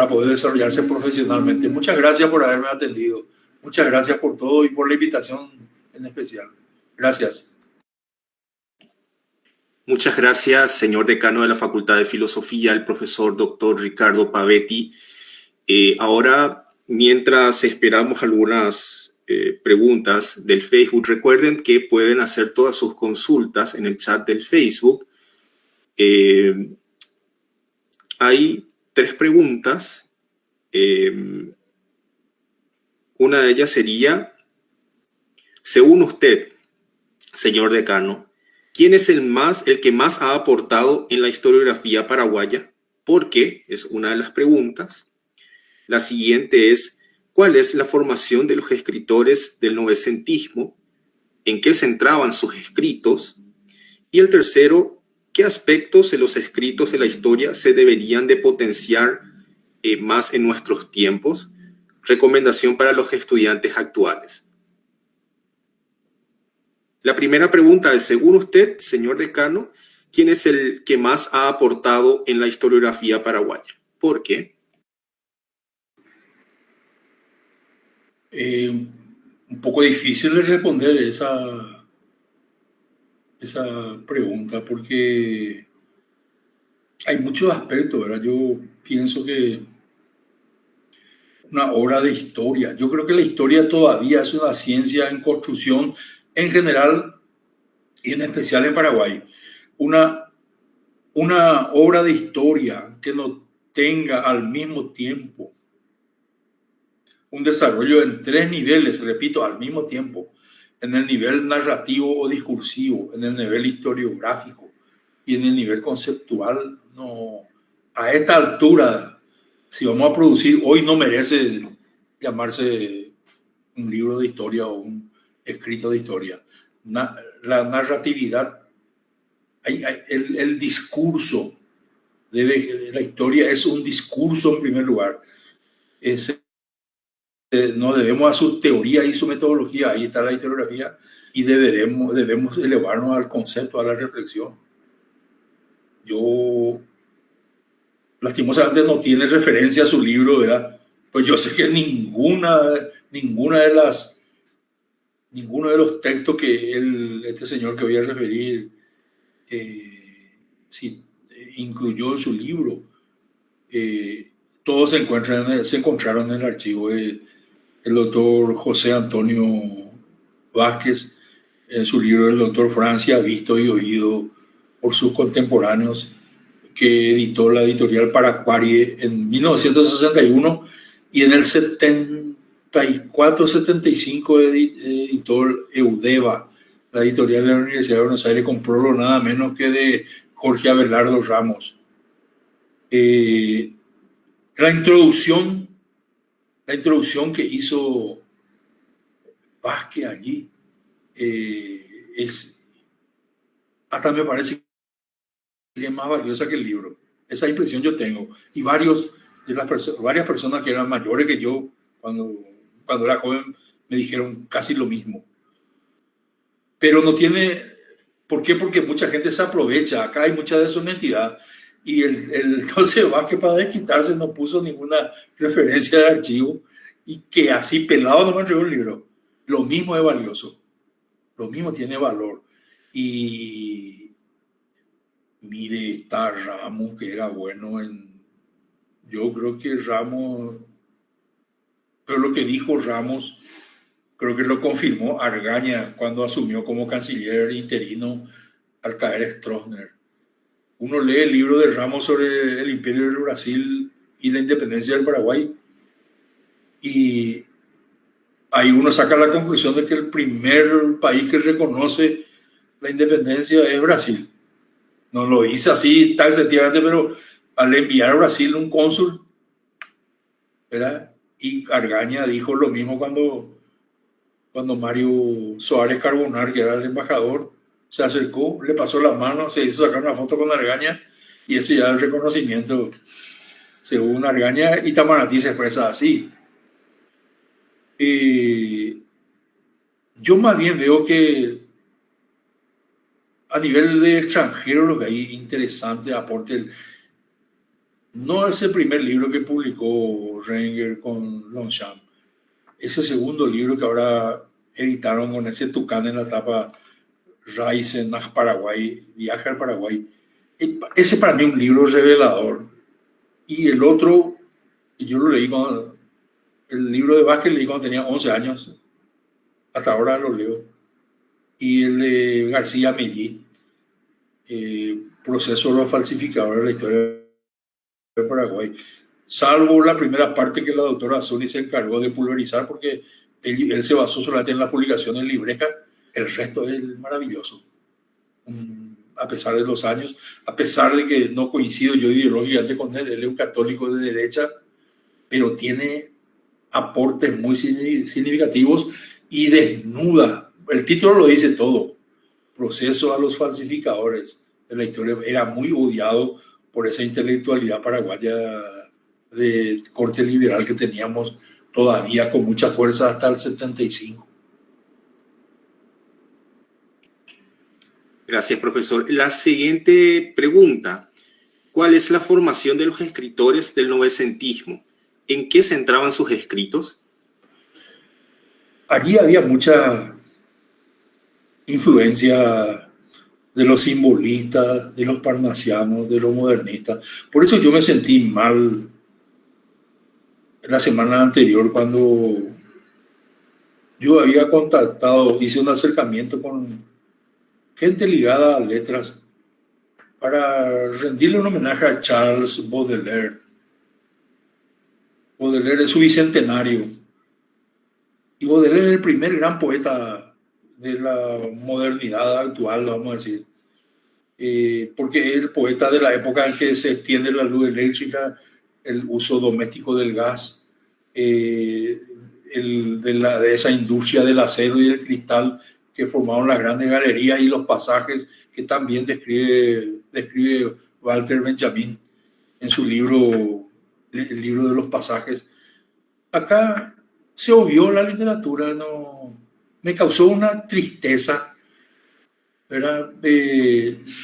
poder desarrollarse profesionalmente. Muchas gracias por haberme atendido. Muchas gracias por todo y por la invitación en especial. Gracias. Muchas gracias, señor decano de la Facultad de Filosofía, el profesor doctor Ricardo Pavetti. Ahora, mientras esperamos algunas preguntas del Facebook, recuerden que pueden hacer todas sus consultas en el chat del Facebook. Hay 3 preguntas. Una de ellas sería, según usted, señor decano, ¿quién es el que más ha aportado en la historiografía paraguaya? ¿Por qué? Es una de las preguntas. La siguiente es, ¿cuál es la formación de los escritores del novecentismo? ¿En qué centraban sus escritos? Y el tercero, ¿qué aspectos de los escritos de la historia se deberían de potenciar más en nuestros tiempos? Recomendación para los estudiantes actuales. La primera pregunta es, según usted, señor decano, ¿quién es el que más ha aportado en la historiografía paraguaya? ¿Por qué? Un poco difícil de responder esa pregunta, porque hay muchos aspectos, ¿verdad? Yo pienso que una obra de historia, yo creo que la historia todavía es una ciencia en construcción en general y en especial en Paraguay. Una obra de historia que no tenga al mismo tiempo un desarrollo en 3 niveles, repito, al mismo tiempo, en el nivel narrativo o discursivo, en el nivel historiográfico y en el nivel conceptual, no, a esta altura, si vamos a producir hoy, no merece llamarse un libro de historia o un escrito de historia. La narratividad, el discurso de la historia es un discurso en primer lugar. No debemos a su teoría y su metodología, ahí está la historiografía, y debemos elevarnos al concepto, a la reflexión. Yo, lastimosamente, no tiene referencia a su libro, ¿verdad? Pues yo sé que ninguno de los textos que este señor que voy a referir incluyó en su libro, todos se encontraron en el archivo. El doctor José Antonio Vázquez, en su libro El doctor Francia, visto y oído por sus contemporáneos, que editó la editorial Paracuarie en 1961, y en el 74-75 editó Eudeva, la editorial de la Universidad de Buenos Aires, con prólogo nada menos que de Jorge Abelardo Ramos. La introducción que hizo Vázquez allí hasta me parece que es más valiosa que el libro. Esa impresión yo tengo. Y varias personas que eran mayores que yo cuando era joven me dijeron casi lo mismo. Pero no tiene... ¿Por qué? Porque mucha gente se aprovecha. Acá hay mucha deshonestidad. Y entonces Vázquez, para desquitarse, no puso ninguna referencia de archivo, y que así pelado no me entregó el libro. Lo mismo es valioso. Lo mismo tiene valor. Y mire, está Ramos, que era bueno yo creo que Ramos, pero lo que dijo Ramos, creo que lo confirmó Argaña cuando asumió como canciller interino al caer Stroessner. Uno lee el libro de Ramos sobre el imperio del Brasil y la independencia del Paraguay, y ahí uno saca la conclusión de que el primer país que reconoce la independencia es Brasil. No lo dice así taxativamente, pero al enviar a Brasil un cónsul, ¿verdad? Y Argaña dijo lo mismo cuando Mario Soares Carbonar, que era el embajador, se acercó, le pasó la mano, se hizo sacar una foto con Argaña, y eso ya es el reconocimiento. Según Argaña, Itamaraty se expresa así. Yo más bien veo que a nivel de extranjero lo que hay interesante aporte, no es el primer libro que publicó Renger con Longchamp, ese segundo libro que ahora editaron con ese tucán en la tapa, Raíces en Paraguay, Viaje al Paraguay. Ese para mí es un libro revelador. Y el otro, yo lo leí el libro de Vázquez leí cuando tenía 11 años, hasta ahora lo leo. Y el de García Mellit, Proceso de los falsificadores de la historia de Paraguay, salvo la primera parte que la doctora Zuni se encargó de pulverizar, porque él se basó solamente en la publicación en Libreca. El resto es maravilloso. A pesar de los años, a pesar de que no coincido yo ideológicamente con él es un católico de derecha, pero tiene aportes muy significativos y desnuda. El título lo dice todo. Proceso a los falsificadores de la historia. Era muy odiado por esa intelectualidad paraguaya de corte liberal que teníamos todavía con mucha fuerza hasta el 75. Gracias, profesor. La siguiente pregunta: ¿cuál es la formación de los escritores del novecentismo? ¿En qué centraban sus escritos? Allí había mucha influencia de los simbolistas, de los parnasianos, de los modernistas. Por eso yo me sentí mal la semana anterior cuando yo había hice un acercamiento con gente ligada a letras para rendirle un homenaje a Charles Baudelaire. Baudelaire es su bicentenario. Y Baudelaire es el primer gran poeta de la modernidad actual, vamos a decir. Porque es el poeta de la época en que se extiende la luz eléctrica, el uso doméstico del gas, de esa industria del acero y del cristal que formaron las grandes galerías y los pasajes que también describe Walter Benjamin en su libro, el libro de los pasajes. Acá se obvió la literatura, no, me causó una tristeza, ¿verdad?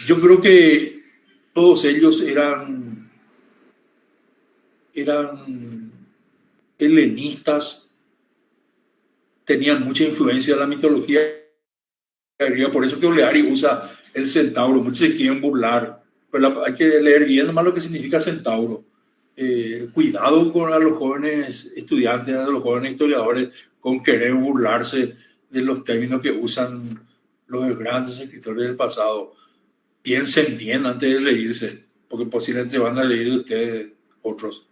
Yo creo que todos ellos eran helenistas, tenían mucha influencia de la mitología griega, por eso que Oleari usa el centauro, muchos se quieren burlar, pero hay que leer bien nomás lo que significa centauro. Cuidado con a los jóvenes estudiantes, a los jóvenes historiadores, con querer burlarse de los términos que usan los grandes escritores del pasado. Piensen bien antes de reírse, porque posiblemente van a reír de ustedes otros.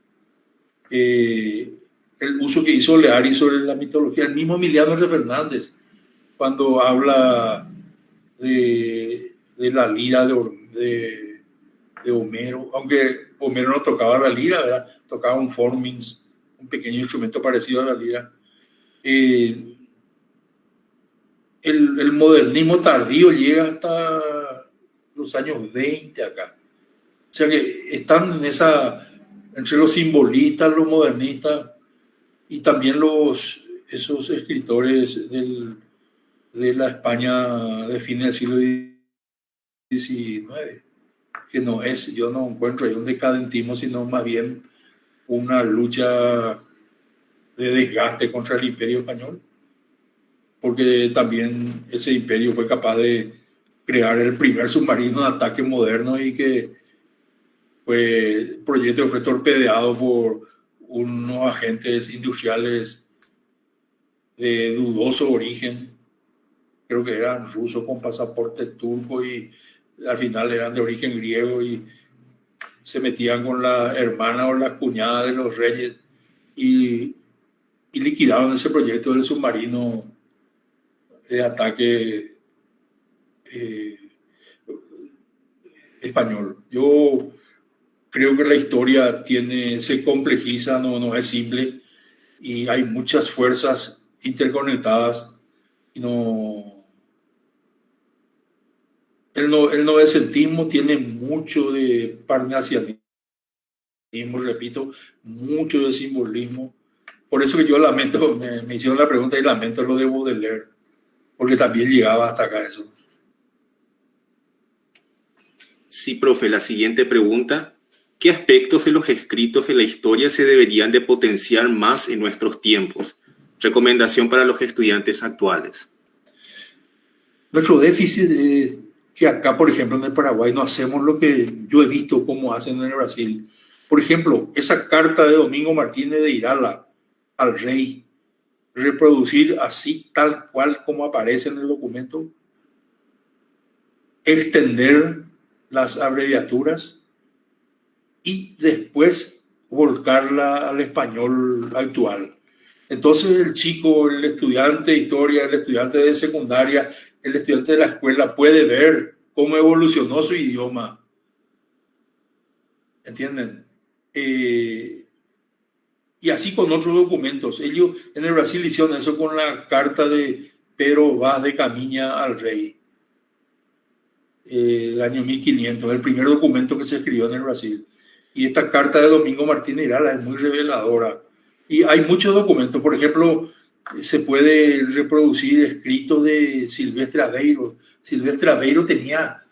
El uso que hizo Oleari sobre la mitología, el mismo Emiliano R. Fernández, cuando habla de la lira de Homero, aunque Homero no tocaba la lira, ¿verdad? Tocaba un formings, un pequeño instrumento parecido a la lira. El modernismo tardío llega hasta los años 20 acá. O sea que están entre los simbolistas, los modernistas y también esos escritores de la España de fines del siglo XIX, que yo no encuentro ahí un decadentismo, sino más bien una lucha de desgaste contra el Imperio Español, porque también ese imperio fue capaz de crear el primer submarino de ataque moderno y que el proyecto fue torpedeado por unos agentes industriales de dudoso origen, creo que eran rusos con pasaporte turco y al final eran de origen griego y se metían con la hermana o la cuñada de los reyes y liquidaron ese proyecto del submarino de ataque español. Yo creo que la historia se complejiza, no es simple y hay muchas fuerzas interconectadas y el novecentismo tiene mucho de parnasianismo, repito, mucho de simbolismo. Por eso que yo lamento, me hicieron la pregunta y lamento lo de Baudelaire, porque también llegaba hasta acá eso. Sí, profe, la siguiente pregunta. ¿Qué aspectos de los escritos de la historia se deberían de potenciar más en nuestros tiempos? Recomendación para los estudiantes actuales. Nuestro déficit es que acá, por ejemplo, en el Paraguay no hacemos lo que yo he visto cómo hacen en el Brasil. Por ejemplo, esa carta de Domingo Martínez de Irala al rey, reproducir así tal cual como aparece en el documento, extender las abreviaturas y después volcarla al español actual. Entonces el chico, el estudiante de historia, el estudiante de secundaria, el estudiante de la escuela puede ver cómo evolucionó su idioma. ¿Entienden? Y así con otros documentos. Ellos en el Brasil hicieron eso con la carta de Pedro Vaz de Camiña al rey. El año 1500, el primer documento que se escribió en el Brasil. Y esta carta de Domingo Martínez Irala es muy reveladora. Y hay muchos documentos, por ejemplo, se puede reproducir escritos de Silvestre Aveiro. Silvestre Aveiro tenía,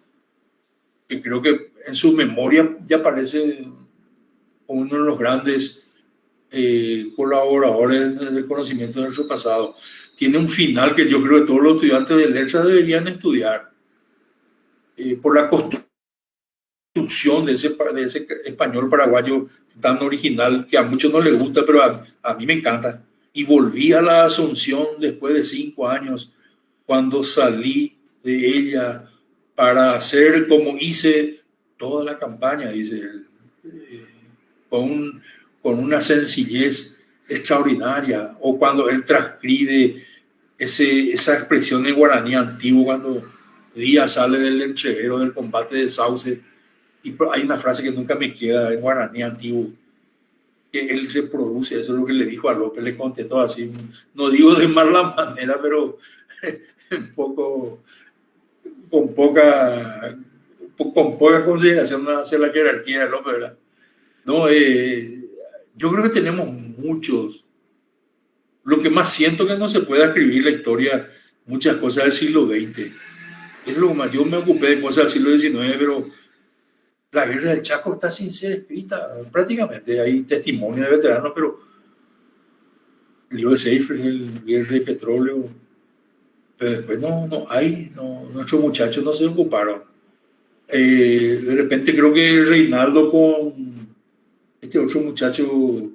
que creo que en su memoria ya aparece como uno de los grandes colaboradores del conocimiento de nuestro pasado. Tiene un final que yo creo que todos los estudiantes de letras deberían estudiar. Por la construcción de ese español paraguayo tan original que a muchos no les gusta, pero a mí me encanta. Y volví a la Asunción después de 5 años, cuando salí de ella para hacer como hice toda la campaña, dice él, con una sencillez extraordinaria, o cuando él transcribe esa expresión en guaraní antiguo cuando Díaz sale del entrevero del combate de Sauce, y hay una frase que nunca me queda en guaraní antiguo, que él se produce, eso es lo que le dijo a López, le contestó así, no digo de mala manera, pero un poco, con poca consideración hacia la jerarquía de López, ¿verdad? No, yo creo que tenemos muchos. Lo que más siento que no se puede escribir la historia, muchas cosas del siglo XX. Es lo más, yo me ocupé de cosas del siglo XIX, pero la guerra del Chaco está sin ser escrita, prácticamente. Hay testimonios de veteranos, pero el libro de Seifert, el guerra de petróleo, pero después nuestros muchachos no se ocuparon. De repente creo que Reinaldo con este otro muchacho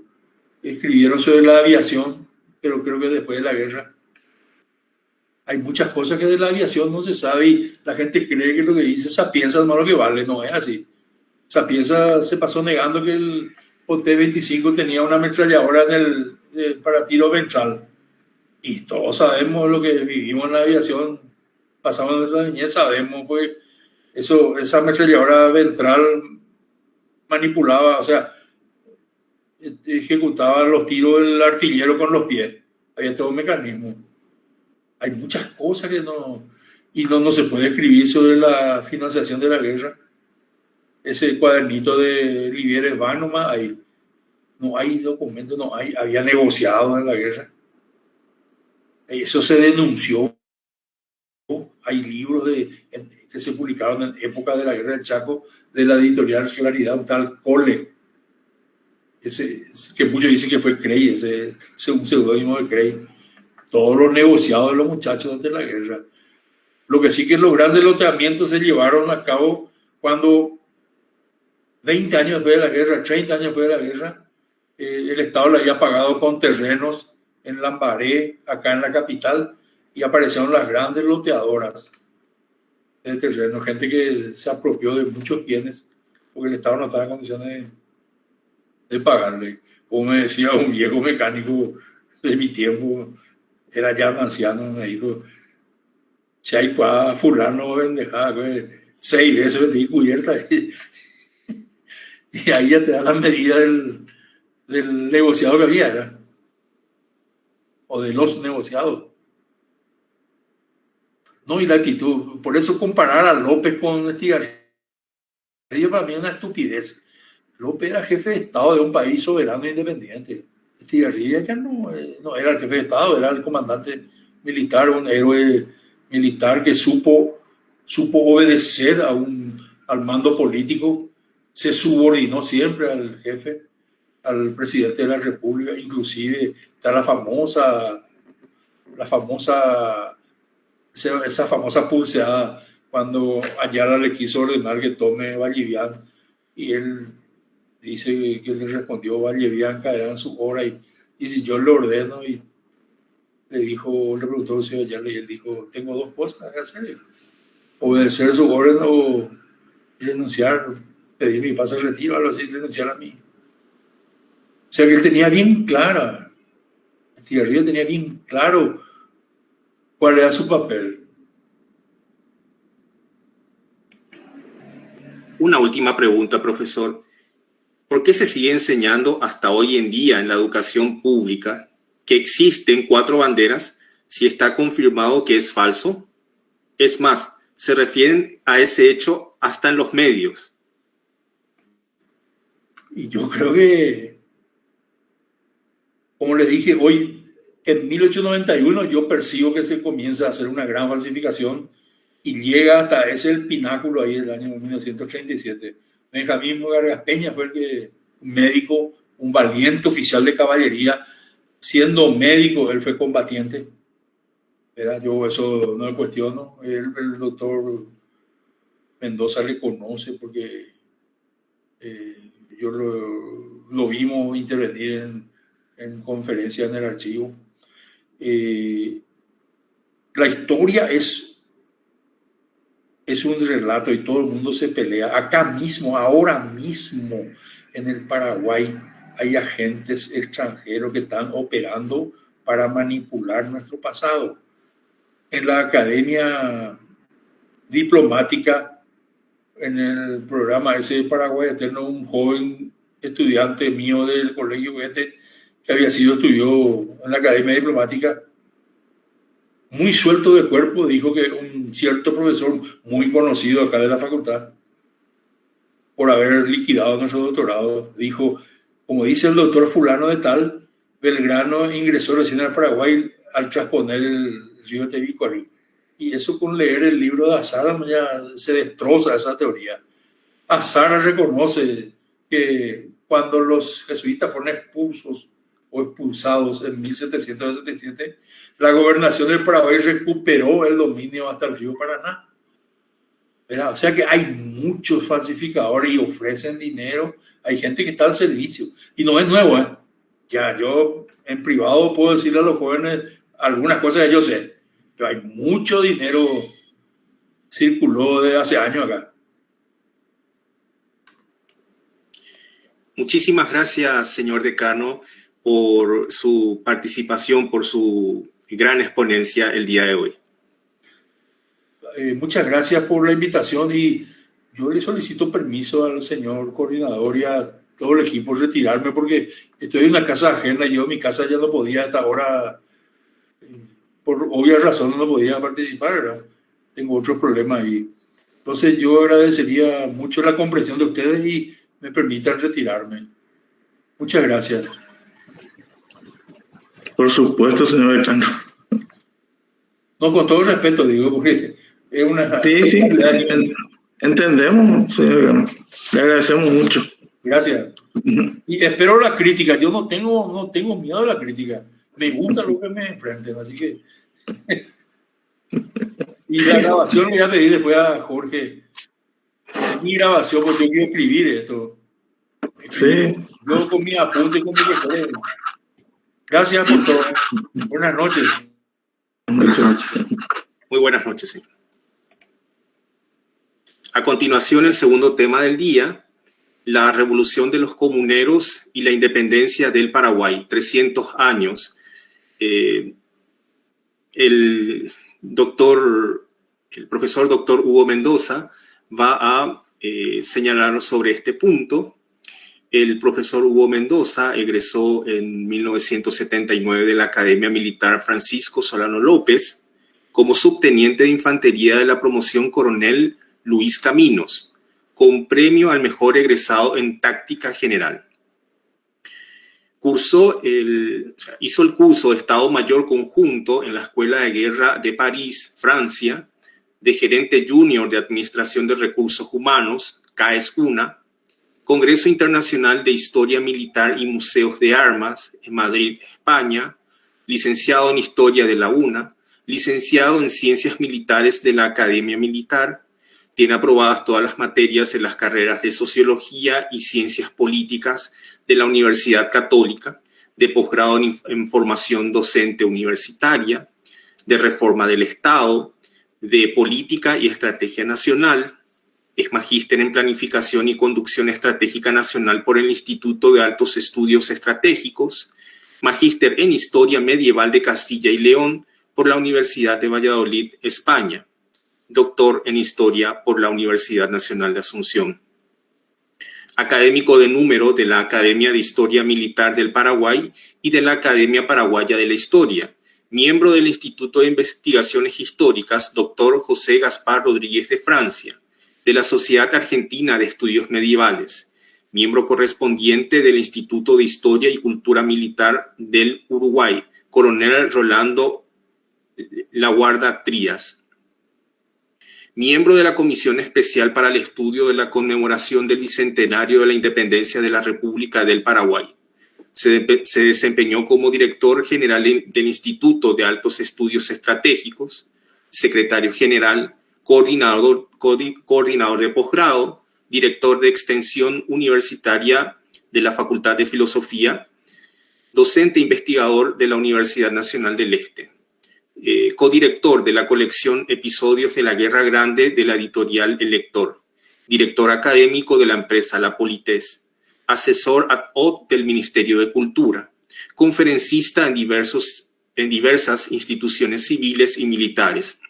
escribieron sobre la aviación, pero creo que después de la guerra hay muchas cosas que de la aviación no se sabe y la gente cree que lo que dice Sapienza es malo que vale, no es así. Sapienza se pasó negando que el T-25 tenía una ametralladora en el para tiro ventral, y todos sabemos lo que vivimos en la aviación, pasamos en la niñez, sabemos pues esa ametralladora ventral manipulaba, o sea, ejecutaba los tiros del artillero con los pies, había todo un mecanismo. Hay muchas cosas que no se puede escribir sobre la financiación de la guerra. Ese cuadernito de Livieres va nomás ahí. No hay documentos, había negociado en la guerra. Eso se denunció. Hay libros que se publicaron en época de la guerra del Chaco de la editorial Claridad, un tal Cole. Que muchos dicen que fue Crey, ese un seudónimo de Crey. Todos los negociados de los muchachos antes de la guerra. Lo que sí que los grandes loteamientos se llevaron a cabo cuando 20 años después de la guerra, 30 años después de la guerra, el Estado le había pagado con terrenos en Lambaré, acá en la capital, y aparecieron las grandes loteadoras de terrenos, gente que se apropió de muchos bienes porque el Estado no estaba en condiciones de pagarle. Como me decía un viejo mecánico de mi tiempo, era ya un anciano, me dijo, si hay cuá, fulano vendejada, 6 veces vendí cubierta. Y ahí ya te da la medida del negociado que había, ¿verdad? O de los negociados. No, y la actitud. Por eso comparar a López con Estigarribia para mí es una estupidez. López era jefe de Estado de un país soberano e independiente. Estigarribia ya no era el jefe de Estado, era el comandante militar, un héroe militar que supo obedecer al mando político, se subordinó siempre al jefe, al presidente de la República. Inclusive está esa famosa pulseada cuando Ayala le quiso ordenar que tome Vallivian, y él dice que le respondió: Vallivian caerá en su hora, y si yo le ordeno, y le preguntó al señor Ayala, y él dijo: tengo 2 cosas que hacer: obedecer su orden o renunciar, pedir mi paso de retiro, algo así, renunciar a mí. O sea que él tenía bien clara, Estigarribia tenía bien claro cuál era su papel. Una última pregunta, profesor. ¿Por qué se sigue enseñando hasta hoy en día en la educación pública que existen 4 banderas si está confirmado que es falso? Es más, se refieren a ese hecho hasta en los medios. Y yo creo que, como le dije hoy, en 1891 yo percibo que se comienza a hacer una gran falsificación y llega hasta el pináculo ahí del año 1937. Benjamín Vargas Peña fue un médico, un valiente oficial de caballería. Siendo médico, él fue combatiente. Yo eso no lo cuestiono. El doctor Mendoza le conoce porque yo lo vimos intervenir en conferencias en el archivo. La historia es un relato y todo el mundo se pelea. Acá mismo, ahora mismo, en el Paraguay, hay agentes extranjeros que están operando para manipular nuestro pasado. en la Academia Diplomática, en el programa ese de Paraguay Eterno, un joven estudiante mío del colegio que estudió en la Academia Diplomática, muy suelto de cuerpo, dijo que un cierto profesor muy conocido acá de la facultad, por haber liquidado nuestro doctorado, dijo, como dice el doctor fulano de tal, Belgrano ingresó recién al Paraguay al trasponer el río Tebicuari. Y eso, con leer el libro de Azara, ya se destroza esa teoría. Azara reconoce que cuando los jesuitas fueron expulsados en 1777, la gobernación del Paraguay recuperó el dominio hasta el río Paraná. O sea que hay muchos falsificadores y ofrecen dinero. Hay gente que está al servicio. Y no es nuevo, ¿eh? Ya yo en privado puedo decirle a los jóvenes algunas cosas que yo sé. Pero hay mucho dinero circuló de hace años acá. Muchísimas gracias, señor decano, por su participación, por su gran exponencia el día de hoy. Muchas gracias por la invitación y yo le solicito permiso al señor coordinador y a todo el equipo retirarme porque estoy en una casa ajena y yo en mi casa ya no podía hasta ahora, por obvias razones no podía participar, ¿verdad? Tengo otros problemas ahí. Entonces yo agradecería mucho la comprensión de ustedes y me permitan retirarme. Muchas gracias. Por supuesto, señor decano. No, con todo respeto digo, porque es una... Sí, entendemos, señor decano. Le agradecemos mucho. Gracias. Y espero la crítica. Yo no tengo miedo a la crítica. Me gusta lo que me enfrenten, así que... Y la grabación le voy a pedir después a Jorge. Mi grabación, porque yo quiero escribir esto. Sí. Yo con mi apunte, con mi recuerdo. Gracias por todo. Buenas noches. Buenas noches. Muy buenas noches, señor. A continuación, el segundo tema del día, la revolución de los comuneros y la independencia del Paraguay, 300 años. El profesor doctor Hugo Mendoza va a señalarnos sobre este punto. El profesor Hugo Mendoza egresó en 1979 de la Academia Militar Francisco Solano López como subteniente de infantería de la promoción Coronel Luis Caminos, con premio al mejor egresado en táctica general. Hizo el curso de Estado Mayor Conjunto en la Escuela de Guerra de París, Francia, de gerente junior de Administración de Recursos Humanos, CAES-UNA, Congreso Internacional de Historia Militar y Museos de Armas, en Madrid, España, licenciado en Historia de la UNA, licenciado en Ciencias Militares de la Academia Militar, tiene aprobadas todas las materias en las carreras de Sociología y Ciencias Políticas de la Universidad Católica, de posgrado en Formación Docente Universitaria, de Reforma del Estado, de Política y Estrategia Nacional. Es magíster en Planificación y Conducción Estratégica Nacional por el Instituto de Altos Estudios Estratégicos, magíster en Historia Medieval de Castilla y León por la Universidad de Valladolid, España, doctor en Historia por la Universidad Nacional de Asunción. Académico de número de la Academia de Historia Militar del Paraguay y de la Academia Paraguaya de la Historia, miembro del Instituto de Investigaciones Históricas Dr. José Gaspar Rodríguez de Francia, de la Sociedad Argentina de Estudios Medievales, miembro correspondiente del Instituto de Historia y Cultura Militar del Uruguay, Coronel Rolando Laguarda Trías, miembro de la Comisión Especial para el Estudio de la Conmemoración del Bicentenario de la Independencia de la República del Paraguay. Se desempeñó como director general del Instituto de Altos Estudios Estratégicos, secretario general, coordinador de posgrado, director de extensión universitaria de la Facultad de Filosofía, docente investigador de la Universidad Nacional del Este. Codirector de la colección Episodios de la Guerra Grande de la editorial El Lector, director académico de la empresa La Polités, asesor ad hoc del Ministerio de Cultura, conferencista en diversos en diversas instituciones civiles y militares,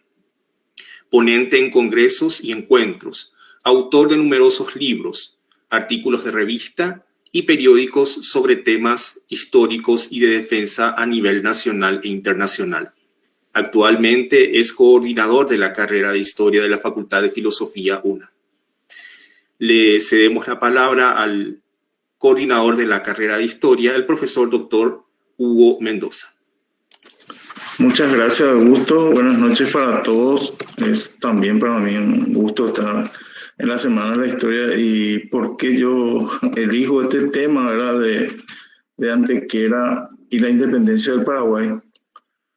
ponente en congresos y encuentros, autor de numerosos libros, artículos de revista y periódicos sobre temas históricos y de defensa a nivel nacional e internacional. Actualmente es coordinador de la carrera de Historia de la Facultad de Filosofía UNA. Le cedemos la palabra al coordinador de la carrera de Historia, el profesor doctor Hugo Mendoza. Muchas gracias, Augusto. Buenas noches para todos. Es también para mí un gusto estar en la Semana de la Historia. Y por qué yo elijo este tema, ¿verdad?, de Antequera y la independencia del Paraguay.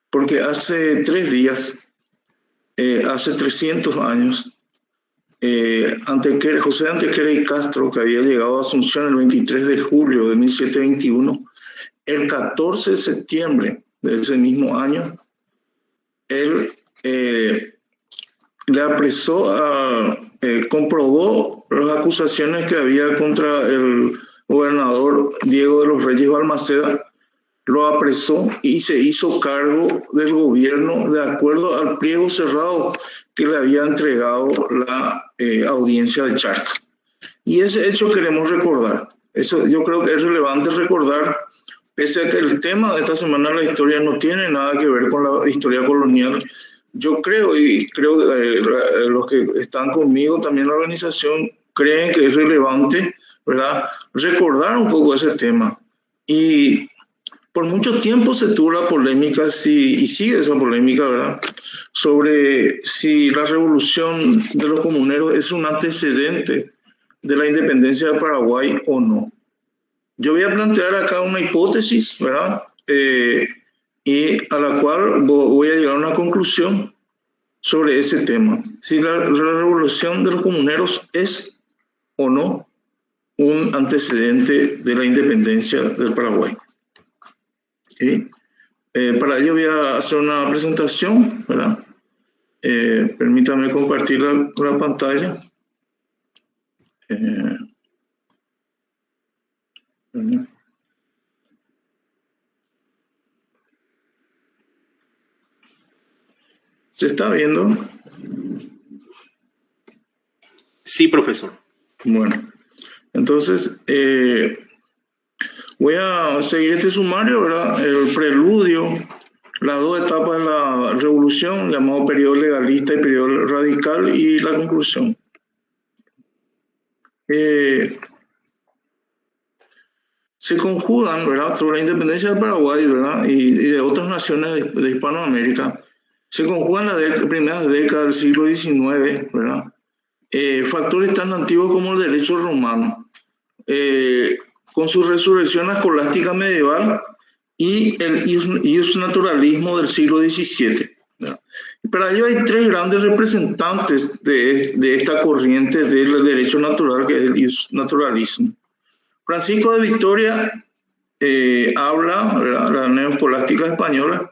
Porque hace 3 días, hace 300 años, José Antequera y Castro, que había llegado a Asunción el 23 de julio de 1721, el 14 de septiembre de ese mismo año, él le apresó, comprobó las acusaciones que había contra el gobernador Diego de los Reyes Balmaceda, lo apresó y se hizo cargo del gobierno de acuerdo al pliego cerrado que le había entregado la audiencia de Charcas. Y ese hecho queremos recordar. Eso yo creo que es relevante recordar, pese a que el tema de esta Semana de la Historia no tiene nada que ver con la historia colonial. Yo creo, y creo que los que están conmigo, también la organización, creen que es relevante, ¿verdad?, recordar un poco ese tema. Y por mucho tiempo se tuvo la polémica, y sigue esa polémica, ¿verdad?, sobre si la revolución de los comuneros es un antecedente de la independencia del Paraguay o no. Yo voy a plantear acá una hipótesis, ¿verdad?, y a la cual voy a llegar a una conclusión sobre ese tema. Si la revolución de los comuneros es o no un antecedente de la independencia del Paraguay. ¿Sí? Para ello voy a hacer una presentación, ¿verdad? Permítame compartir la pantalla. ¿Se está viendo? Sí, profesor. Bueno, entonces voy a seguir este sumario, ¿verdad? El preludio, las 2 etapas de la revolución, llamado periodo legalista y periodo radical, y la conclusión. Se conjugan, ¿verdad?, sobre la independencia del Paraguay, ¿verdad?, y de otras naciones de Hispanoamérica. Se conjugan las primeras décadas del siglo XIX, ¿verdad?, factores tan antiguos como el derecho romano, con su resurrección escolástica medieval y el iusnaturalismo del siglo XVII. ¿verdad? Y para ello hay 3 grandes representantes de esta corriente del derecho natural, que es el iusnaturalismo. Francisco de Vitoria habla, ¿verdad?, la neoescolástica española,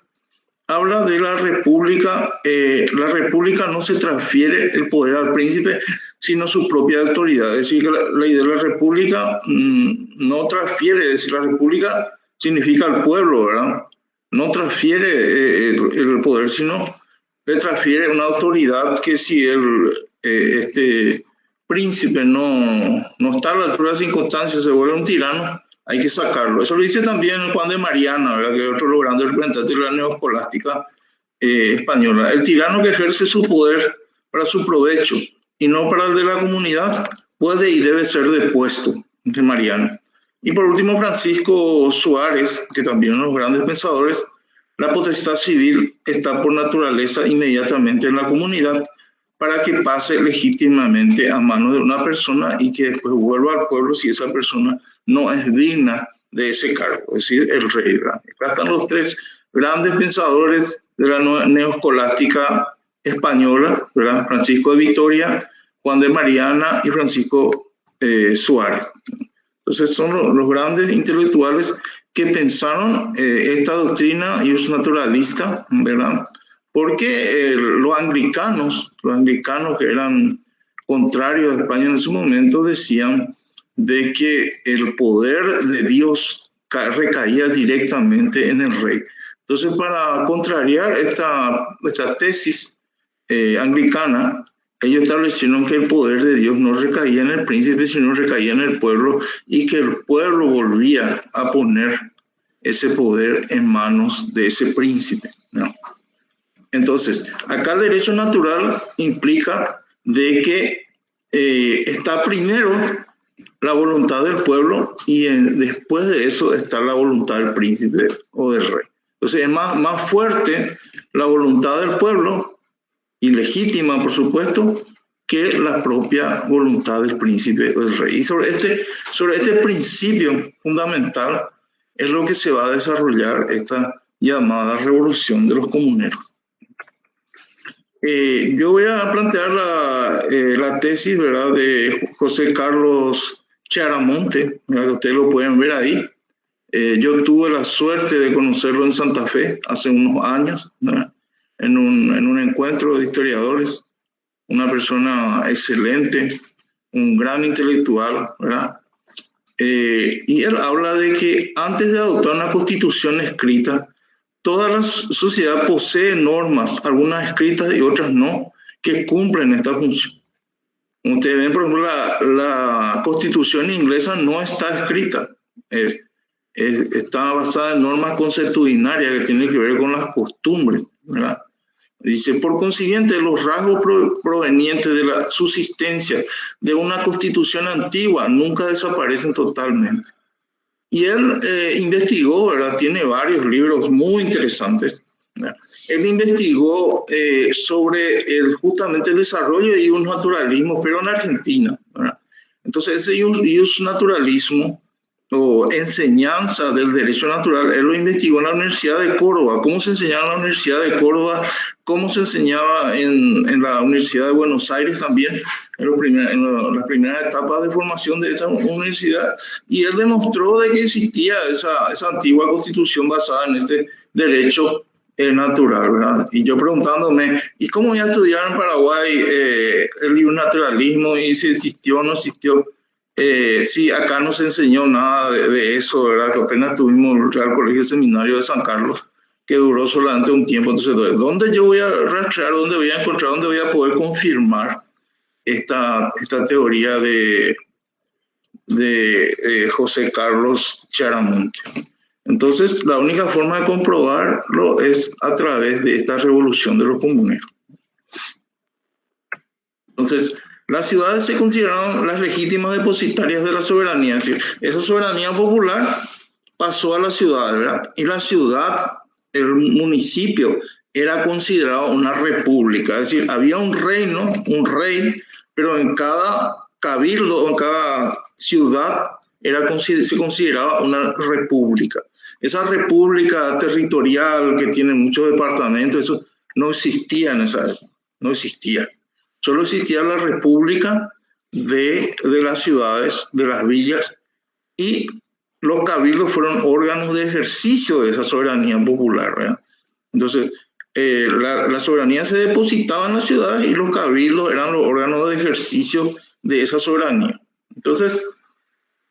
habla de la república. La república no se transfiere el poder al príncipe, sino su propia autoridad. Es decir, que la idea de la república no transfiere, es decir, la república significa el pueblo, ¿verdad? No transfiere el poder, sino le transfiere una autoridad que si este príncipe no está a la altura de las circunstancias, se vuelve un tirano, hay que sacarlo. Eso lo dice también Juan de Mariana, ¿verdad?, que es otro de los grandes representantes de la neoescolástica española. El tirano que ejerce su poder para su provecho y no para el de la comunidad puede y debe ser depuesto, de Mariana. Y por último, Francisco Suárez, que también es uno de los grandes pensadores, la potestad civil está por naturaleza inmediatamente en la comunidad para que pase legítimamente a manos de una persona y que después vuelva al pueblo si esa persona no es digna de ese cargo, es decir, el rey. Acá están los 3 grandes pensadores de la neoescolástica española, ¿verdad?, Francisco de Vitoria, Juan de Mariana y Francisco Suárez. Entonces son los grandes intelectuales que pensaron esta doctrina iusnaturalista, ¿verdad?, porque los anglicanos que eran contrarios a España en ese momento decían de que el poder de Dios recaía directamente en el rey. Entonces, para contrariar esta tesis anglicana, ellos establecieron que el poder de Dios no recaía en el príncipe, sino recaía en el pueblo, y que el pueblo volvía a poner ese poder en manos de ese príncipe, ¿no? Entonces, acá el derecho natural implica de que está primero la voluntad del pueblo y después de eso está la voluntad del príncipe o del rey. Entonces, es más fuerte la voluntad del pueblo, y legítima, por supuesto, que la propia voluntad del príncipe o del rey. Y sobre este principio fundamental es lo que se va a desarrollar esta llamada revolución de los comuneros. Yo voy a plantear la tesis, ¿verdad?, de José Carlos Chiaramonte, ¿verdad?, que ustedes lo pueden ver ahí. Yo tuve la suerte de conocerlo en Santa Fe hace unos años, ¿verdad?, en un encuentro de historiadores, una persona excelente, un gran intelectual, ¿verdad? Y él habla de que antes de adoptar una constitución escrita, toda la sociedad posee normas, algunas escritas y otras no, que cumplen esta función. Como ustedes ven, por ejemplo, la constitución inglesa no está escrita, está basada en normas consuetudinarias que tienen que ver con las costumbres, ¿verdad? Dice, por consiguiente, los rasgos provenientes de la subsistencia de una constitución antigua nunca desaparecen totalmente. Y él investigó, ¿verdad?, tiene varios libros muy interesantes, ¿verdad? Él investigó sobre justamente el desarrollo de un naturalismo, pero en Argentina, ¿verdad? Entonces, ese ius naturalismo o enseñanza del derecho natural, él lo investigó en la Universidad de Córdoba. ¿Cómo se enseñaba en la Universidad de Córdoba? ¿Cómo se enseñaba en la Universidad de Buenos Aires también? En las primeras etapas de formación de esta universidad. Y él demostró de que existía esa antigua constitución basada en este derecho natural, ¿verdad? Y yo preguntándome, ¿y cómo voy a estudiar en Paraguay el naturalismo y si existió o no existió? Sí, acá no se enseñó nada de eso, ¿verdad? Que apenas tuvimos el Real Colegio Seminario de San Carlos, que duró solamente un tiempo. Entonces, ¿dónde yo voy a rastrear, dónde voy a encontrar, dónde voy a poder confirmar esta teoría de José Carlos Chiaramonte? Entonces, la única forma de comprobarlo es a través de esta revolución de los comuneros. Entonces, las ciudades se consideraron las legítimas depositarias de la soberanía. Es decir, esa soberanía popular pasó a la ciudad, ¿verdad? Y la ciudad, el municipio, era considerado una república. Es decir, había un reino, un rey, pero en cada cabildo, en cada ciudad, se consideraba una república. Esa república territorial que tiene muchos departamentos, eso no existía en esa época, no existía. Solo existía la república de las ciudades, de las villas, y los cabildos fueron órganos de ejercicio de esa soberanía popular, ¿verdad? Entonces, la soberanía se depositaba en las ciudades y los cabildos eran los órganos de ejercicio de esa soberanía. Entonces,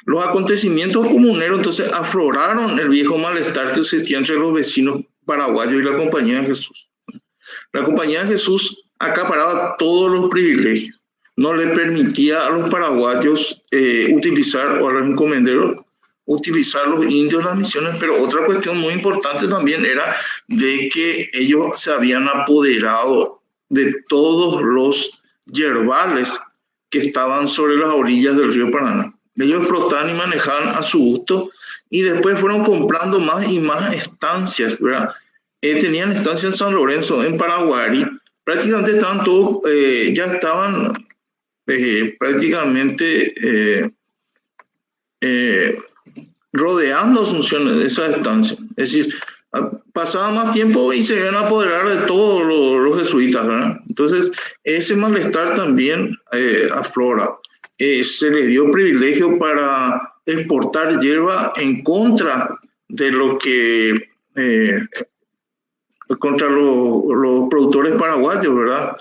los acontecimientos comuneros entonces afloraron el viejo malestar que existía entre los vecinos paraguayos y la Compañía de Jesús. La Compañía de Jesús acaparaba todos los privilegios, no le permitía a los paraguayos utilizar, o a los encomenderos, utilizar los indios las misiones, pero otra cuestión muy importante también era de que ellos se habían apoderado de todos los yerbales que estaban sobre las orillas del río Paraná. Ellos explotaban y manejaban a su gusto y después fueron comprando más y más estancias, ¿verdad? Tenían estancias en San Lorenzo, en Paraguay, prácticamente estaban todos, ya estaban prácticamente rodeando Asunción de esa estancia. Es decir, pasaba más tiempo y se iban a apoderar de todos los jesuitas, ¿verdad? Entonces, ese malestar también aflora. Se les dio privilegio para exportar hierba en contra de lo que contra los productores paraguayos, ¿verdad?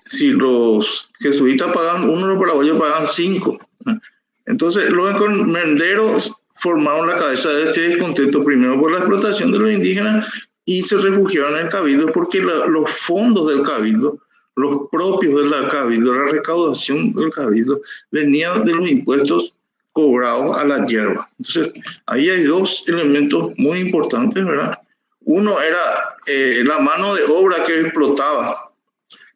Si los jesuitas pagan 1, los paraguayos pagan 5. Entonces, los encomenderos formaron la cabeza de este descontento, primero por la explotación de los indígenas, y se refugiaron en el cabildo porque los fondos del cabildo, los propios del cabildo, la recaudación del cabildo, venían de los impuestos cobrados a la hierba. Entonces, ahí hay dos elementos muy importantes, ¿verdad? Uno era la mano de obra que explotaba,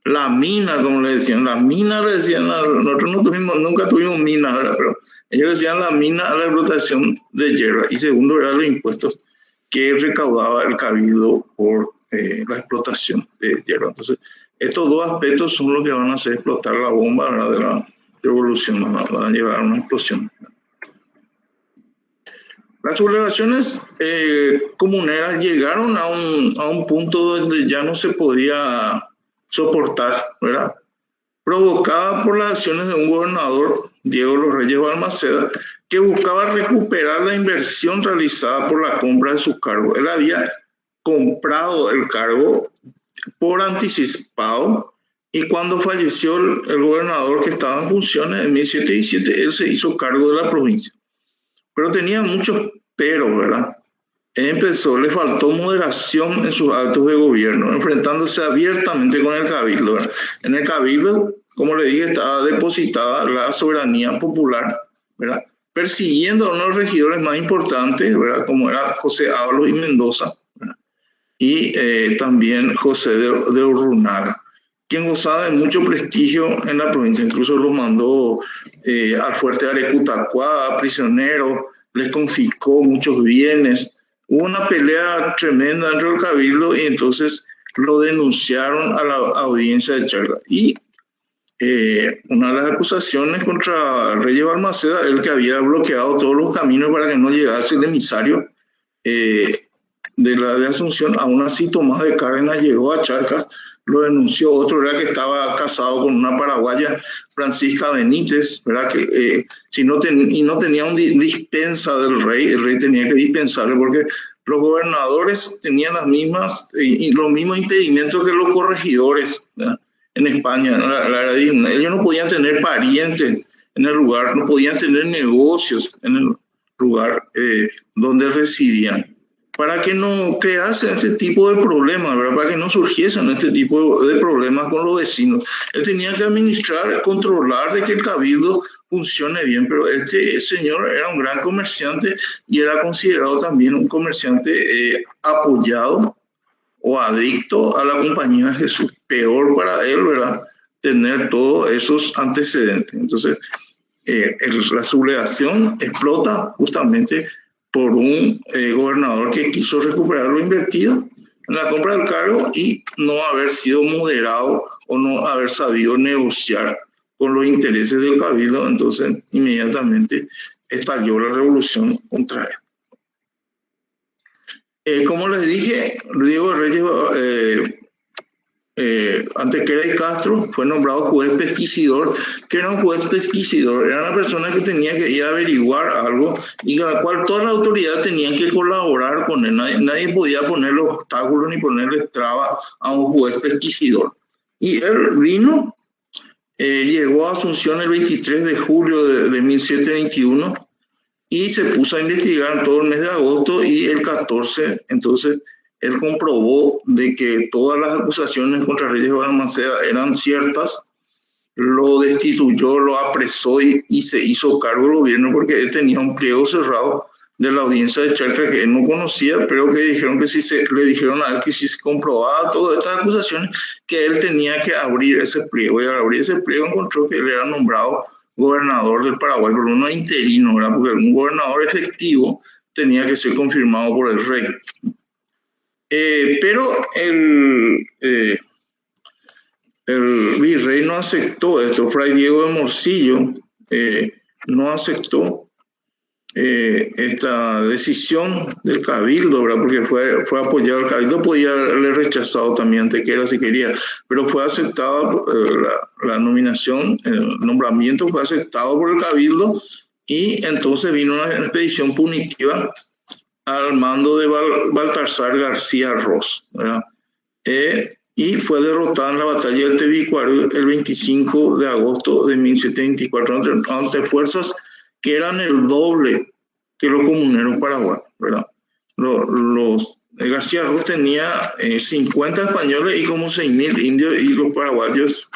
la mina, como le decían, nosotros nunca tuvimos minas, ¿verdad? Pero ellos decían la mina a la explotación de hierba. Y segundo, eran los impuestos que recaudaba el cabildo por la explotación de hierba. Entonces, estos dos aspectos son los que van a hacer explotar la bomba, ¿verdad?, de la revolución, van a llevar a una explosión. Las sublevaciones comuneras llegaron a un punto donde ya no se podía soportar, ¿verdad?, provocada por las acciones de un gobernador, Diego Los Reyes Balmaceda, que buscaba recuperar la inversión realizada por la compra de su cargo. Él había comprado el cargo por anticipado, y cuando falleció el gobernador que estaba en funciones en 1717, él se hizo cargo de la provincia. Pero tenía muchos peros, ¿verdad? Le faltó moderación en sus actos de gobierno, enfrentándose abiertamente con el cabildo, ¿verdad? En el cabildo, como le dije, estaba depositada la soberanía popular, ¿verdad?, persiguiendo a uno de los regidores más importantes, ¿verdad?, como era José Ábalos y Mendoza, ¿verdad?, y también José de Urrunaga, quien gozaba de mucho prestigio en la provincia. Incluso lo mandó al fuerte de Arecutacuá, prisionero, les confiscó muchos bienes. Hubo una pelea tremenda dentro del cabildo y entonces lo denunciaron a la audiencia de Charca. Y una de las acusaciones contra Reyes Balmaceda, el que había bloqueado todos los caminos para que no llegase el emisario de Asunción, aún así Tomás de Cárdenas llegó a Charcas, lo denunció. Otro era que estaba casado con una paraguaya, Francisca Benítez, ¿verdad?, que no tenía un dispensa del rey, el rey tenía que dispensarle porque los gobernadores tenían los mismos impedimentos que los corregidores, ¿verdad?, en España. Ellos no podían tener parientes en el lugar, no podían tener negocios en el lugar donde residían, para que no creasen este tipo de problemas, ¿verdad?, para que no surgiesen este tipo de problemas con los vecinos. Él tenía que administrar, controlar de que el cabildo funcione bien, pero este señor era un gran comerciante y era considerado también un comerciante apoyado o adicto a la compañía de Jesús. Peor para él, ¿verdad?, tener todos esos antecedentes. Entonces, la sublevación explota justamente por un gobernador que quiso recuperar lo invertido en la compra del cargo y no haber sido moderado o no haber sabido negociar con los intereses del cabildo. Entonces, inmediatamente estalló la revolución contra él. Como les dije, Diego Reyes Antequera y Castro fue nombrado juez pesquisidor. Que era un juez pesquisidor, era una persona que tenía que ir a averiguar algo y a la cual toda la autoridad tenían que colaborar con él. Nadie podía ponerle obstáculos ni ponerle trabas a un juez pesquisidor. Y él vino, llegó a Asunción el 23 de julio de 1721 y se puso a investigar todo el mes de agosto, y el 14 entonces él comprobó de que todas las acusaciones contra Reyes Balmaceda eran ciertas, lo destituyó, lo apresó y se hizo cargo del gobierno, porque él tenía un pliego cerrado de la audiencia de Charca que él no conocía, pero que dijeron que le dijeron a él que si se comprobaba todas estas acusaciones, que él tenía que abrir ese pliego, y al abrir ese pliego encontró que él era nombrado gobernador del Paraguay, pero no interino, ¿verdad?, porque un gobernador efectivo tenía que ser confirmado por el rey. Pero el virrey no aceptó esto. Fray Diego de Morcillo no aceptó esta decisión del cabildo, ¿verdad?, porque fue apoyado. El cabildo podía haberle rechazado también Antequera si quería, pero fue aceptada la nominación, el nombramiento fue aceptado por el cabildo, y entonces vino una expedición punitiva al mando de Baltasar García Ros, ¿verdad?, y fue derrotada en la batalla del Tebicuaro el 25 de agosto de 1724 ante fuerzas que eran el doble que los comuneros paraguayos, ¿verdad? García Ruz tenía 50 españoles y como 6.000 indios, y los paraguayos,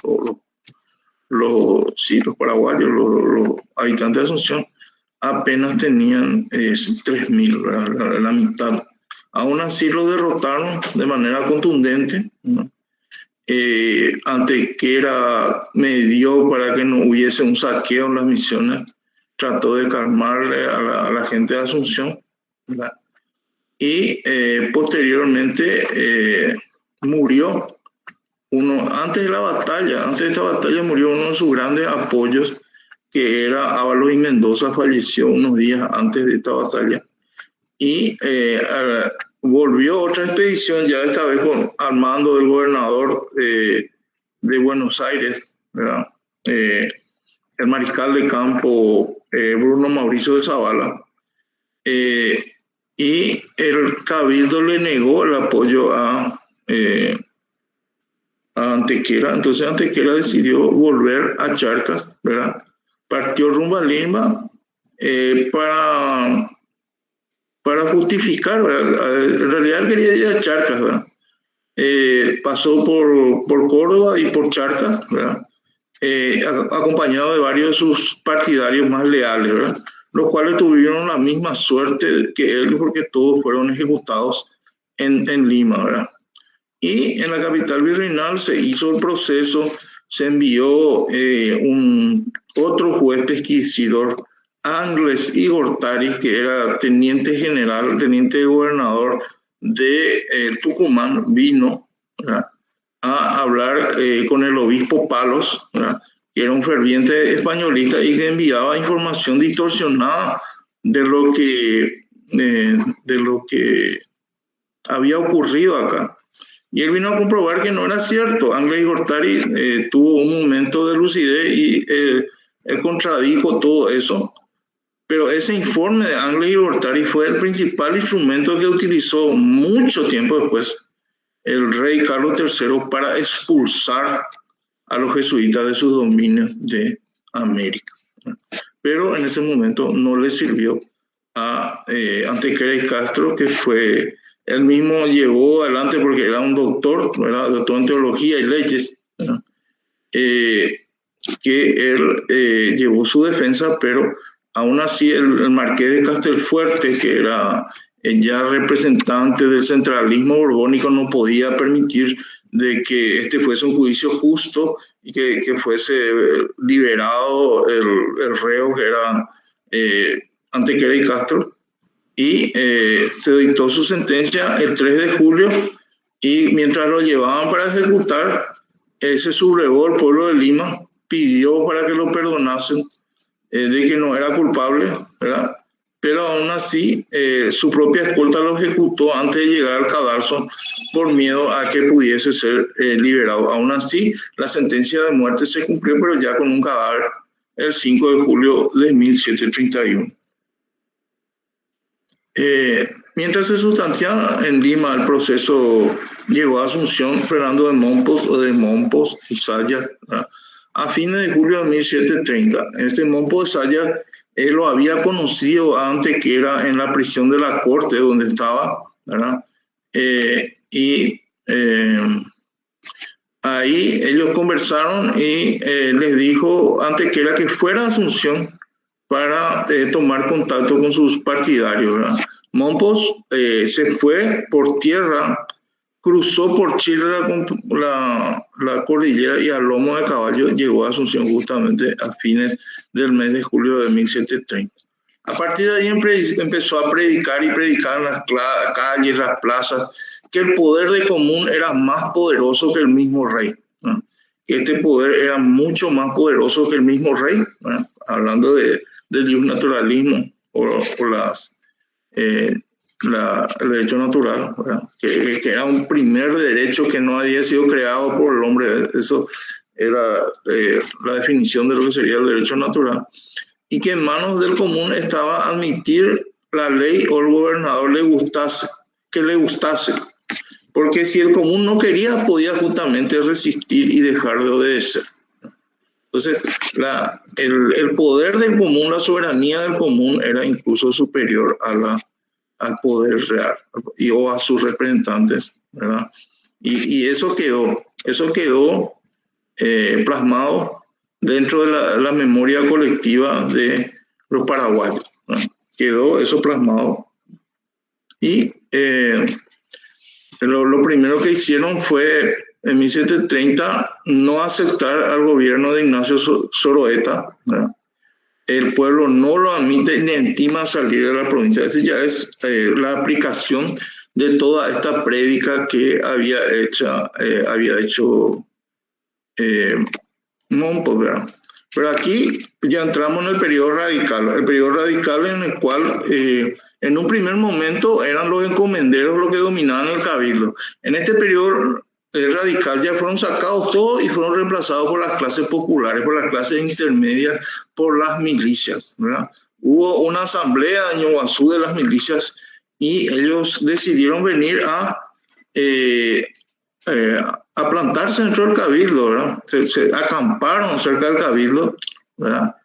los paraguayos, los habitantes de Asunción, apenas tenían 3.000, la mitad. Aún así lo derrotaron de manera contundente, ¿no? Antequera medió para que no hubiese un saqueo en las misiones, trató de calmarle a la gente de Asunción, ¿verdad? Y posteriormente murió antes de esta batalla murió uno de sus grandes apoyos, que era Ábalos y Mendoza. Falleció unos días antes de esta batalla. Y volvió otra expedición, ya esta vez al mando del gobernador de Buenos Aires, ¿verdad? El mariscal de campo Bruno Mauricio de Zavala. Y el cabildo le negó el apoyo a Antequera. Entonces Antequera decidió volver a Charcas, ¿verdad? Partió rumbo a Lima para justificar, ¿verdad? En realidad él quería ir a Charcas, ¿verdad? Pasó por Córdoba y por Charcas, ¿verdad? Acompañado de varios de sus partidarios más leales, ¿verdad? Los cuales tuvieron la misma suerte que él, porque todos fueron ejecutados en Lima, ¿verdad? Y en la capital virreinal se hizo el proceso, se envió otro juez pesquisidor, Ángeles y Gortaris, que era teniente gobernador de Tucumán, vino, ¿verdad?, a hablar con el obispo Palos, ¿verdad?, que era un ferviente españolista y que enviaba información distorsionada de lo que había ocurrido acá. Y él vino a comprobar que no era cierto. Ángeles y Gortari tuvo un momento de lucidez y él contradijo todo eso. Pero ese informe de Ángeles y Gortari fue el principal instrumento que utilizó mucho tiempo después el rey Carlos III para expulsar a los jesuitas de sus dominios de América. Pero en ese momento no le sirvió a Antequera y Castro, que fue... Él mismo llevó adelante, porque era un doctor, ¿verdad?, doctor en teología y leyes, que él llevó su defensa, pero aún así el marqués de Castelfuerte, que era ya representante del centralismo borbónico, no podía permitir de que este fuese un juicio justo y que fuese liberado el reo, que era Antequera y Castro. Y se dictó su sentencia el 3 de julio y mientras lo llevaban para ejecutar, se sublevó el pueblo de Lima, pidió para que lo perdonasen de que no era culpable, ¿verdad? Pero aún así su propia escolta lo ejecutó antes de llegar al cadalso por miedo a que pudiese ser liberado. Aún así, la sentencia de muerte se cumplió, pero ya con un cadáver, el 5 de julio de 1731. Mientras se sustanciaba en Lima el proceso, llegó a Asunción Fernando de Mompos y Sayas, ¿verdad?, a fines de julio de 1730. Este Mompos de Sayas él lo había conocido antes, que era en la prisión de la corte donde estaba, ¿verdad? Ahí ellos conversaron y les dijo antes que era que fuera a Asunción para tomar contacto con sus partidarios, ¿verdad? Mompos se fue por tierra, cruzó por Chile la cordillera y a lomo de caballo llegó a Asunción justamente a fines del mes de julio de 1730. A partir de ahí empezó a predicar en las calles, las plazas, que el poder de común era más poderoso que el mismo rey, ¿no? Que este poder era mucho más poderoso que el mismo rey, ¿no? Hablando del naturalismo o el derecho natural, ¿verdad? Que era un primer derecho que no había sido creado por el hombre. Eso era la definición de lo que sería el derecho natural, y que en manos del común estaba admitir la ley o el gobernador le gustase, porque si el común no quería, podía justamente resistir y dejar de obedecer. Entonces, el poder del común, la soberanía del común era incluso superior al poder real o a sus representantes, ¿verdad? Y eso quedó plasmado dentro de la memoria colectiva de los paraguayos, ¿no? Quedó eso plasmado. Y lo primero que hicieron fue, en 1730, no aceptar al gobierno de Ignacio Soroeta, ¿verdad? El pueblo no lo admite ni intima salir de la provincia. Esa ya es la aplicación de toda esta prédica que había hecho Mompo, ¿verdad? Pero aquí ya entramos en el periodo radical en el cual en un primer momento eran los encomenderos los que dominaban el cabildo. En este periodo radical ya fueron sacados todos y fueron reemplazados por las clases populares, por las clases intermedias, por las milicias, ¿verdad? Hubo una asamblea en Ñuguazú de las milicias y ellos decidieron venir a plantarse dentro del cabildo, ¿verdad? Se acamparon cerca del cabildo, ¿verdad?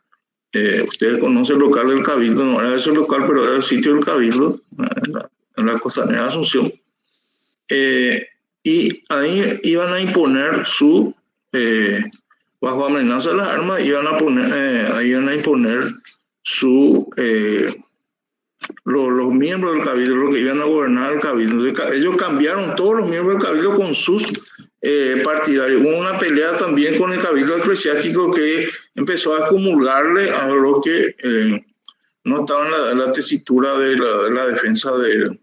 Ustedes conocen el local del cabildo, no era ese local, pero era el sitio del cabildo, en la costanera de Asunción. Y ahí iban a imponer bajo amenaza de las armas, iban a imponer los miembros del cabildo, los que iban a gobernar el cabildo. Ellos cambiaron todos los miembros del cabildo con sus partidarios. Hubo una pelea también con el cabildo eclesiástico que empezó a comulgarle a los que no estaban en la tesitura de la defensa del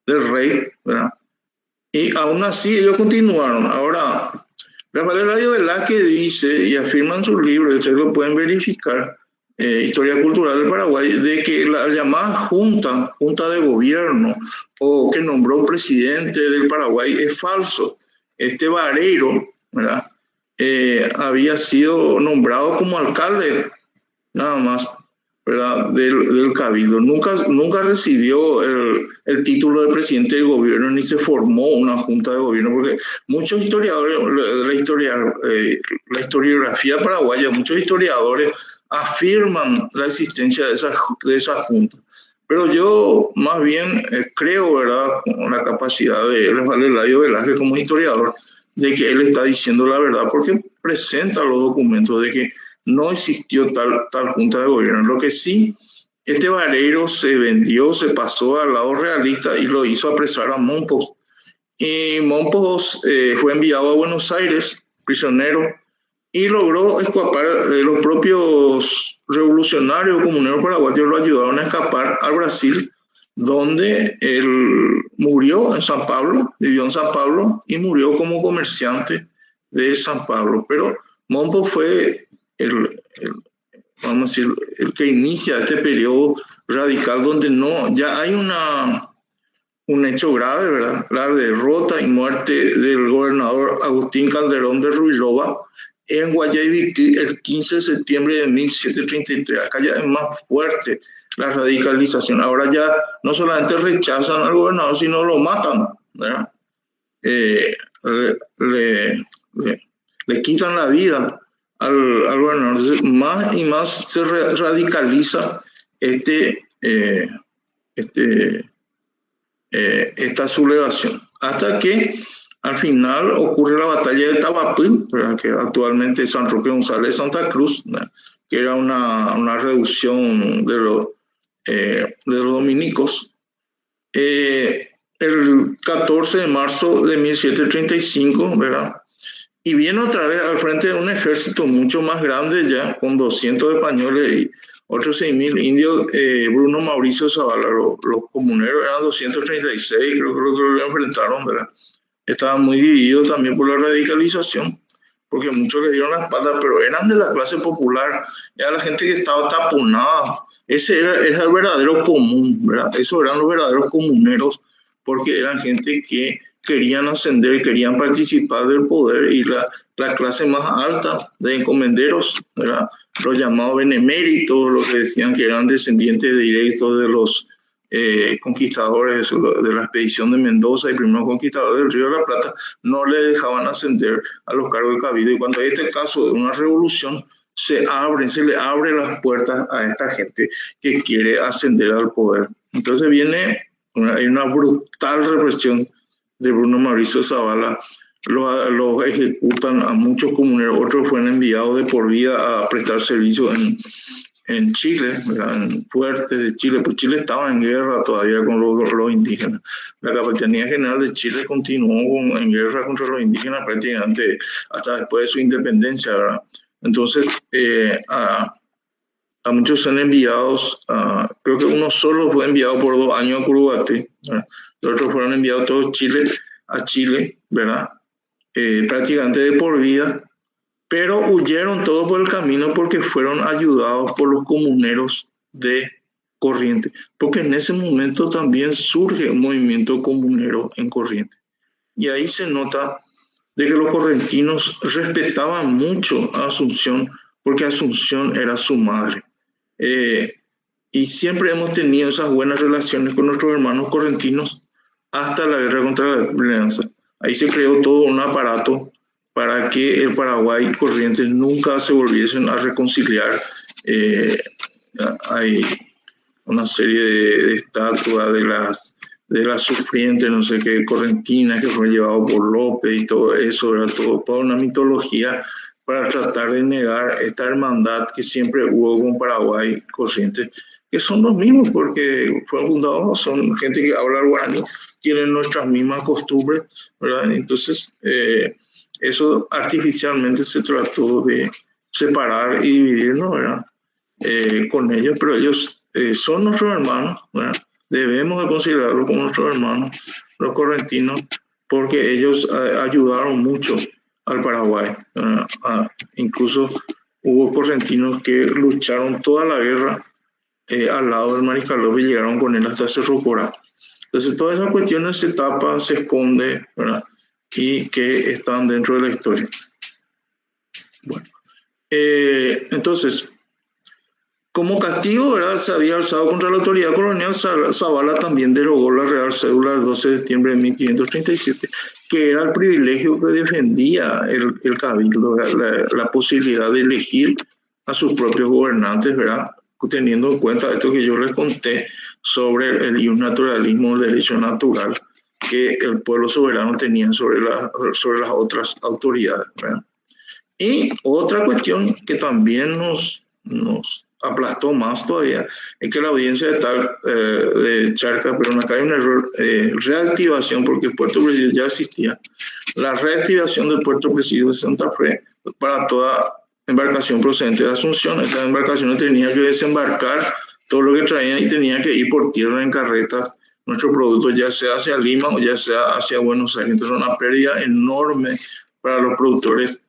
rey, ¿verdad? Y aún así ellos continuaron. Ahora, Rafael Eladio Velázquez dice y afirma en sus libros, ustedes lo pueden verificar, Historia Cultural del Paraguay, de que la llamada junta de gobierno o que nombró presidente del Paraguay es falso. Este Vareiro, ¿verdad? Había sido nombrado como alcalde, nada más, ¿verdad? Del cabildo. Nunca recibió el título de presidente del gobierno ni se formó una junta de gobierno, porque muchos historiadores, la historiografía paraguaya, muchos historiadores afirman la existencia de esa junta. Pero yo más bien creo, ¿verdad?, con la capacidad de Rafael Eladio Velázquez como historiador, de que él está diciendo la verdad, porque presenta los documentos de que no existió tal junta de gobierno. Lo que sí, este Vareiro se vendió, se pasó al lado realista y lo hizo apresar a Mompos. Y Mompos fue enviado a Buenos Aires, prisionero, y logró escapar. Los propios revolucionarios comuneros paraguayos lo ayudaron a escapar al Brasil, donde él murió en San Pablo, vivió en San Pablo y murió como comerciante de San Pablo. Pero Mompo fue vamos a decir, el que inicia este periodo radical donde ya hay un hecho grave, ¿verdad? La derrota y muerte del gobernador Agustín Calderón de Ruilova en Guayaquil el 15 de septiembre de 1733. Acá ya es más fuerte la radicalización. Ahora ya no solamente rechazan al gobernador, sino lo matan, ¿verdad? Le quitan la vida al gobernador. Entonces, más y más se radicaliza esta sublevación, hasta que al final ocurre la batalla de Tabapil, que actualmente es San Roque González Santa Cruz, ¿verdad?, que era una reducción de los dominicos. El 14 de marzo de 1735, ¿verdad?, y viene otra vez al frente de un ejército mucho más grande ya, con 200 españoles y otros 6.000 indios. Bruno Mauricio Zavala, los comuneros eran 236, creo que lo enfrentaron, ¿verdad? Estaban muy divididos también por la radicalización, porque muchos les dieron la espalda, pero eran de la clase popular, era la gente que estaba taponada. Ese era el verdadero común, ¿verdad? Esos eran los verdaderos comuneros, porque eran gente que querían ascender, querían participar del poder, y la clase más alta de encomenderos, ¿verdad?, los llamados beneméritos, los que decían que eran descendientes directos de los conquistadores de la expedición de Mendoza y primeros conquistadores del Río de la Plata no le dejaban ascender a los cargos de cabildo. Y cuando hay este caso de una revolución, se le abre las puertas a esta gente que quiere ascender al poder. Entonces hay una brutal represión de Bruno Mauricio Zavala. Los ejecutan a muchos comuneros, otros fueron enviados de por vida a prestar servicio en Chile, en fuertes de Chile, pues Chile estaba en guerra todavía con los indígenas. La Capitanía General de Chile continuó en guerra contra los indígenas prácticamente hasta después de su independencia, ¿verdad? Entonces, a muchos son enviados, creo que uno solo fue enviado por 2 años a Curuguaté, ¿verdad? Los otros fueron enviados todos a Chile, ¿verdad? Prácticamente de por vida, pero huyeron todos por el camino porque fueron ayudados por los comuneros de Corrientes, porque en ese momento también surge un movimiento comunero en Corrientes. Y ahí se nota de que los correntinos respetaban mucho a Asunción, porque Asunción era su madre. Y siempre hemos tenido esas buenas relaciones con nuestros hermanos correntinos hasta la guerra contra la alianza. Ahí se creó todo un aparato para que el Paraguay y Corrientes nunca se volviesen a reconciliar. Hay una serie de estatuas de las sufrientes, no sé qué, correntinas que fueron llevadas por López y todo eso, era toda una mitología para tratar de negar esta hermandad que siempre hubo con Paraguay y Corrientes, que son los mismos porque fueron fundados, son gente que habla guaraní, tienen nuestras mismas costumbres, ¿verdad? Entonces, eso artificialmente se trató de separar y dividirnos, ¿verdad? Con ellos, pero ellos son nuestros hermanos, ¿verdad? Debemos de considerarlos como nuestros hermanos, los correntinos, porque ellos ayudaron mucho al Paraguay. Incluso hubo correntinos que lucharon toda la guerra al lado del Mariscal López y llegaron con él hasta Cerro Corá. Entonces, todas esas cuestiones se tapan, se esconden, ¿verdad? Y que están dentro de la historia. Bueno, entonces, como castigo, ¿verdad? Se había alzado contra la autoridad colonial. Zavala también derogó la Real Cédula del 12 de septiembre de 1537, que era el privilegio que defendía el cabildo, la posibilidad de elegir a sus propios gobernantes, ¿verdad? Teniendo en cuenta esto que yo les conté sobre el naturalismo, el derecho natural que el pueblo soberano tenía sobre las otras autoridades, ¿verdad? Y otra cuestión que también nos aplastó más todavía es que la audiencia de Charcas, pero acá hay un error, reactivación, porque el puerto presidio ya existía, la reactivación del puerto presidio de Santa Fe para toda embarcación procedente de Asunción. Esas embarcaciones tenían que desembarcar todo lo que traían y tenían que ir por tierra en carretas nuestros productos, ya sea hacia Lima o ya sea hacia Buenos Aires. Entonces, una pérdida enorme para los productores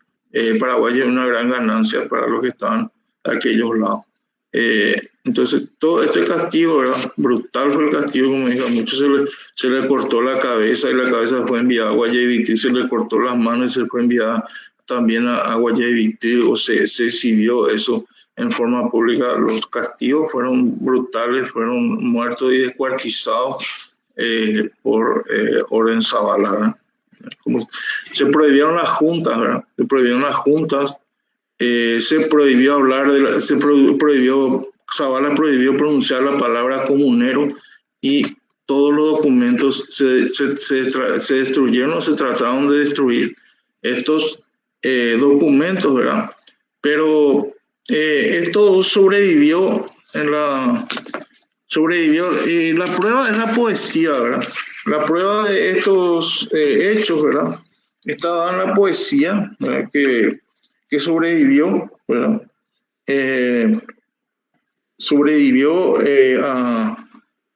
paraguayos y una gran ganancia para los que estaban a aquellos lados. Entonces, todo este castigo, ¿verdad? Brutal fue el castigo, como dije, a muchos se le cortó la cabeza y la cabeza fue enviada a Guayabití, se le cortó las manos y se fue enviada también a Guayabití, o se exhibió eso en forma pública. Los castigos fueron brutales, fueron muertos y descuartizados por orden Zavala, ¿verdad? Como se prohibieron las juntas, ¿verdad? Se prohibieron las juntas, se prohibió Zavala prohibió pronunciar la palabra comunero y todos los documentos se destruyeron o se trataron de destruir estos documentos, ¿verdad? Pero esto sobrevivió y la prueba es la poesía, ¿verdad? La prueba de estos hechos, ¿verdad? Estaba en la poesía, ¿verdad? Que sobrevivió, ¿verdad? Sobrevivió a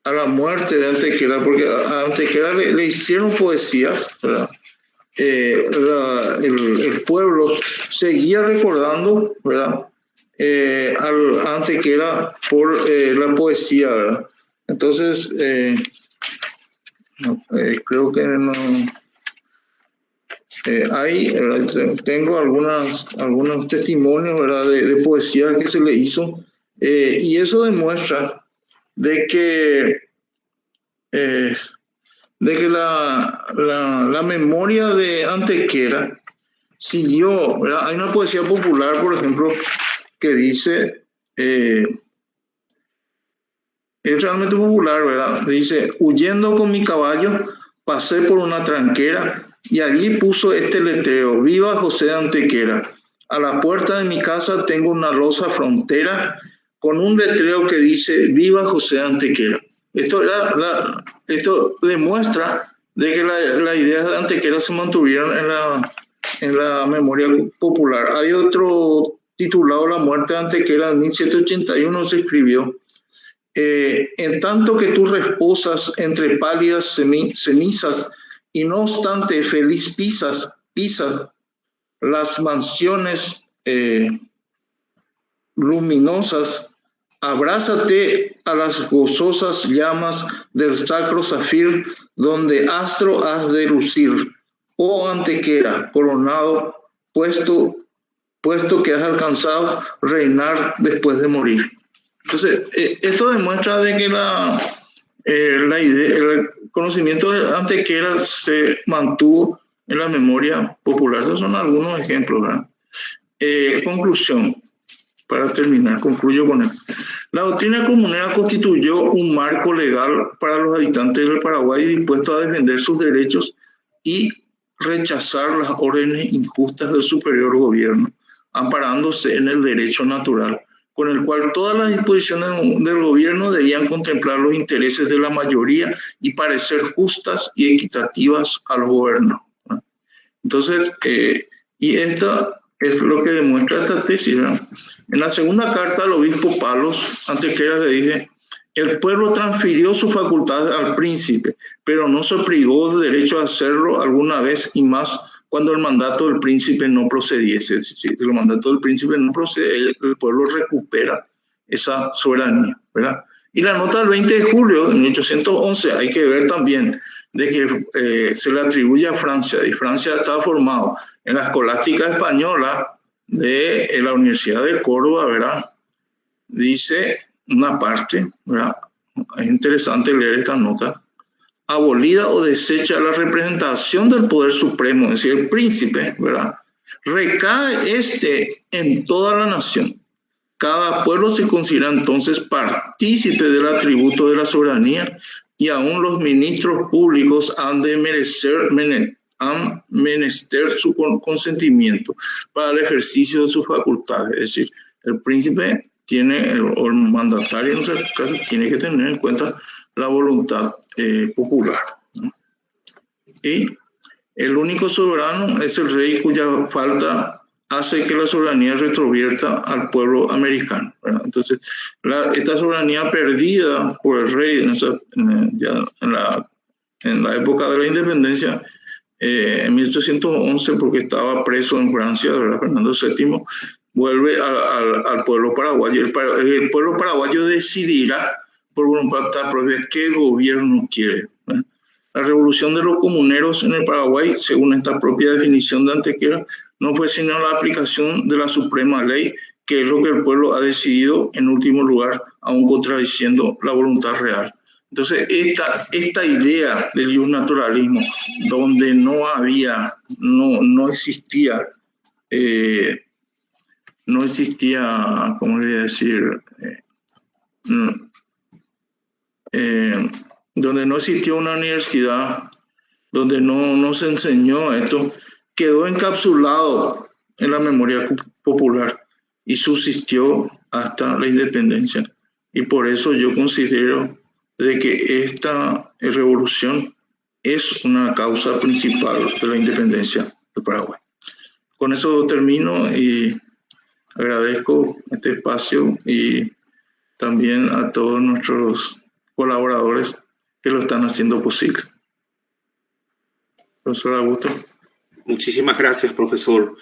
la muerte de Antequera, porque a Antequera le hicieron poesías, ¿verdad? El pueblo seguía recordando, ¿verdad? A Antequera por la poesía, ¿verdad? Entonces, creo que no. Tengo algunos testimonios, ¿verdad? de poesía que se le hizo, y eso demuestra de que de que la memoria de Antequera siguió, ¿verdad? Hay una poesía popular, por ejemplo, que dice, es realmente popular, ¿verdad? Dice: huyendo con mi caballo, pasé por una tranquera y allí puso este letrero: viva José de Antequera. A la puerta de mi casa tengo una losa frontera con un letrero que dice: viva José de Antequera. Esto demuestra de que las ideas de Antequera se mantuvieron en la memoria popular. Hay otro titulado La muerte de Antequera, en 1781 se escribió: en tanto que tú reposas entre pálidas cenizas y no obstante feliz pisas las mansiones luminosas, abrázate a las gozosas llamas del sacro zafir, donde astro has de lucir, oh Antequera, coronado, puesto que has alcanzado reinar después de morir. Entonces, esto demuestra de que la idea, el conocimiento de Antequera se mantuvo en la memoria popular. Estos son algunos ejemplos, ¿verdad? Conclusión, para terminar, concluyo con esto. La doctrina comunera constituyó un marco legal para los habitantes del Paraguay dispuestos a defender sus derechos y rechazar las órdenes injustas del superior gobierno, amparándose en el derecho natural, con el cual todas las disposiciones del gobierno debían contemplar los intereses de la mayoría y parecer justas y equitativas a los gobernados. Entonces, y esto es lo que demuestra esta tesis, ¿verdad? En la segunda carta al obispo Palos, Antequera le dice: el pueblo transfirió sus facultades al príncipe, pero no se privó de derecho a hacerlo alguna vez, y más cuando el mandato del príncipe no procediese. Si el mandato del príncipe no procede, el pueblo recupera esa soberanía, ¿verdad? Y la nota del 20 de julio de 1811 hay que ver también de que se le atribuye a Francia, y Francia estaba formado en la escolástica española de la Universidad de Córdoba, ¿verdad? Dice una parte, ¿verdad? Es interesante leer esta nota: abolida o deshecha la representación del poder supremo, es decir, el príncipe, ¿verdad? Recae en toda la nación. Cada pueblo se considera entonces partícipe del atributo de la soberanía, y aún los ministros públicos han menester su consentimiento para el ejercicio de sus facultades. Es decir, el príncipe o el mandatario en este caso tiene que tener en cuenta la voluntad popular, ¿no? Y el único soberano es el rey, cuya falta hace que la soberanía retrovierta al pueblo americano, ¿verdad? Entonces, esta soberanía perdida por el rey en la época de la independencia, en 1811, porque estaba preso en Francia, ¿verdad? Fernando VII, vuelve al pueblo paraguayo. El pueblo paraguayo decidirá por voluntad propia qué gobierno quiere, ¿verdad? La revolución de los comuneros en el Paraguay, según esta propia definición de Antequera, no fue sino la aplicación de la suprema ley, que es lo que el pueblo ha decidido en último lugar, aún contradiciendo la voluntad real. Entonces, esta idea del iusnaturalismo, donde no existía, ¿cómo le voy a decir? Donde no existió una universidad, donde no se enseñó esto, quedó encapsulado en la memoria popular y subsistió hasta la independencia. Y por eso yo considero de que esta revolución es una causa principal de la independencia de Paraguay. Con eso termino y agradezco este espacio, y también a todos nuestros colaboradores que lo están haciendo posible. Profesor Augusto. Muchísimas gracias, profesor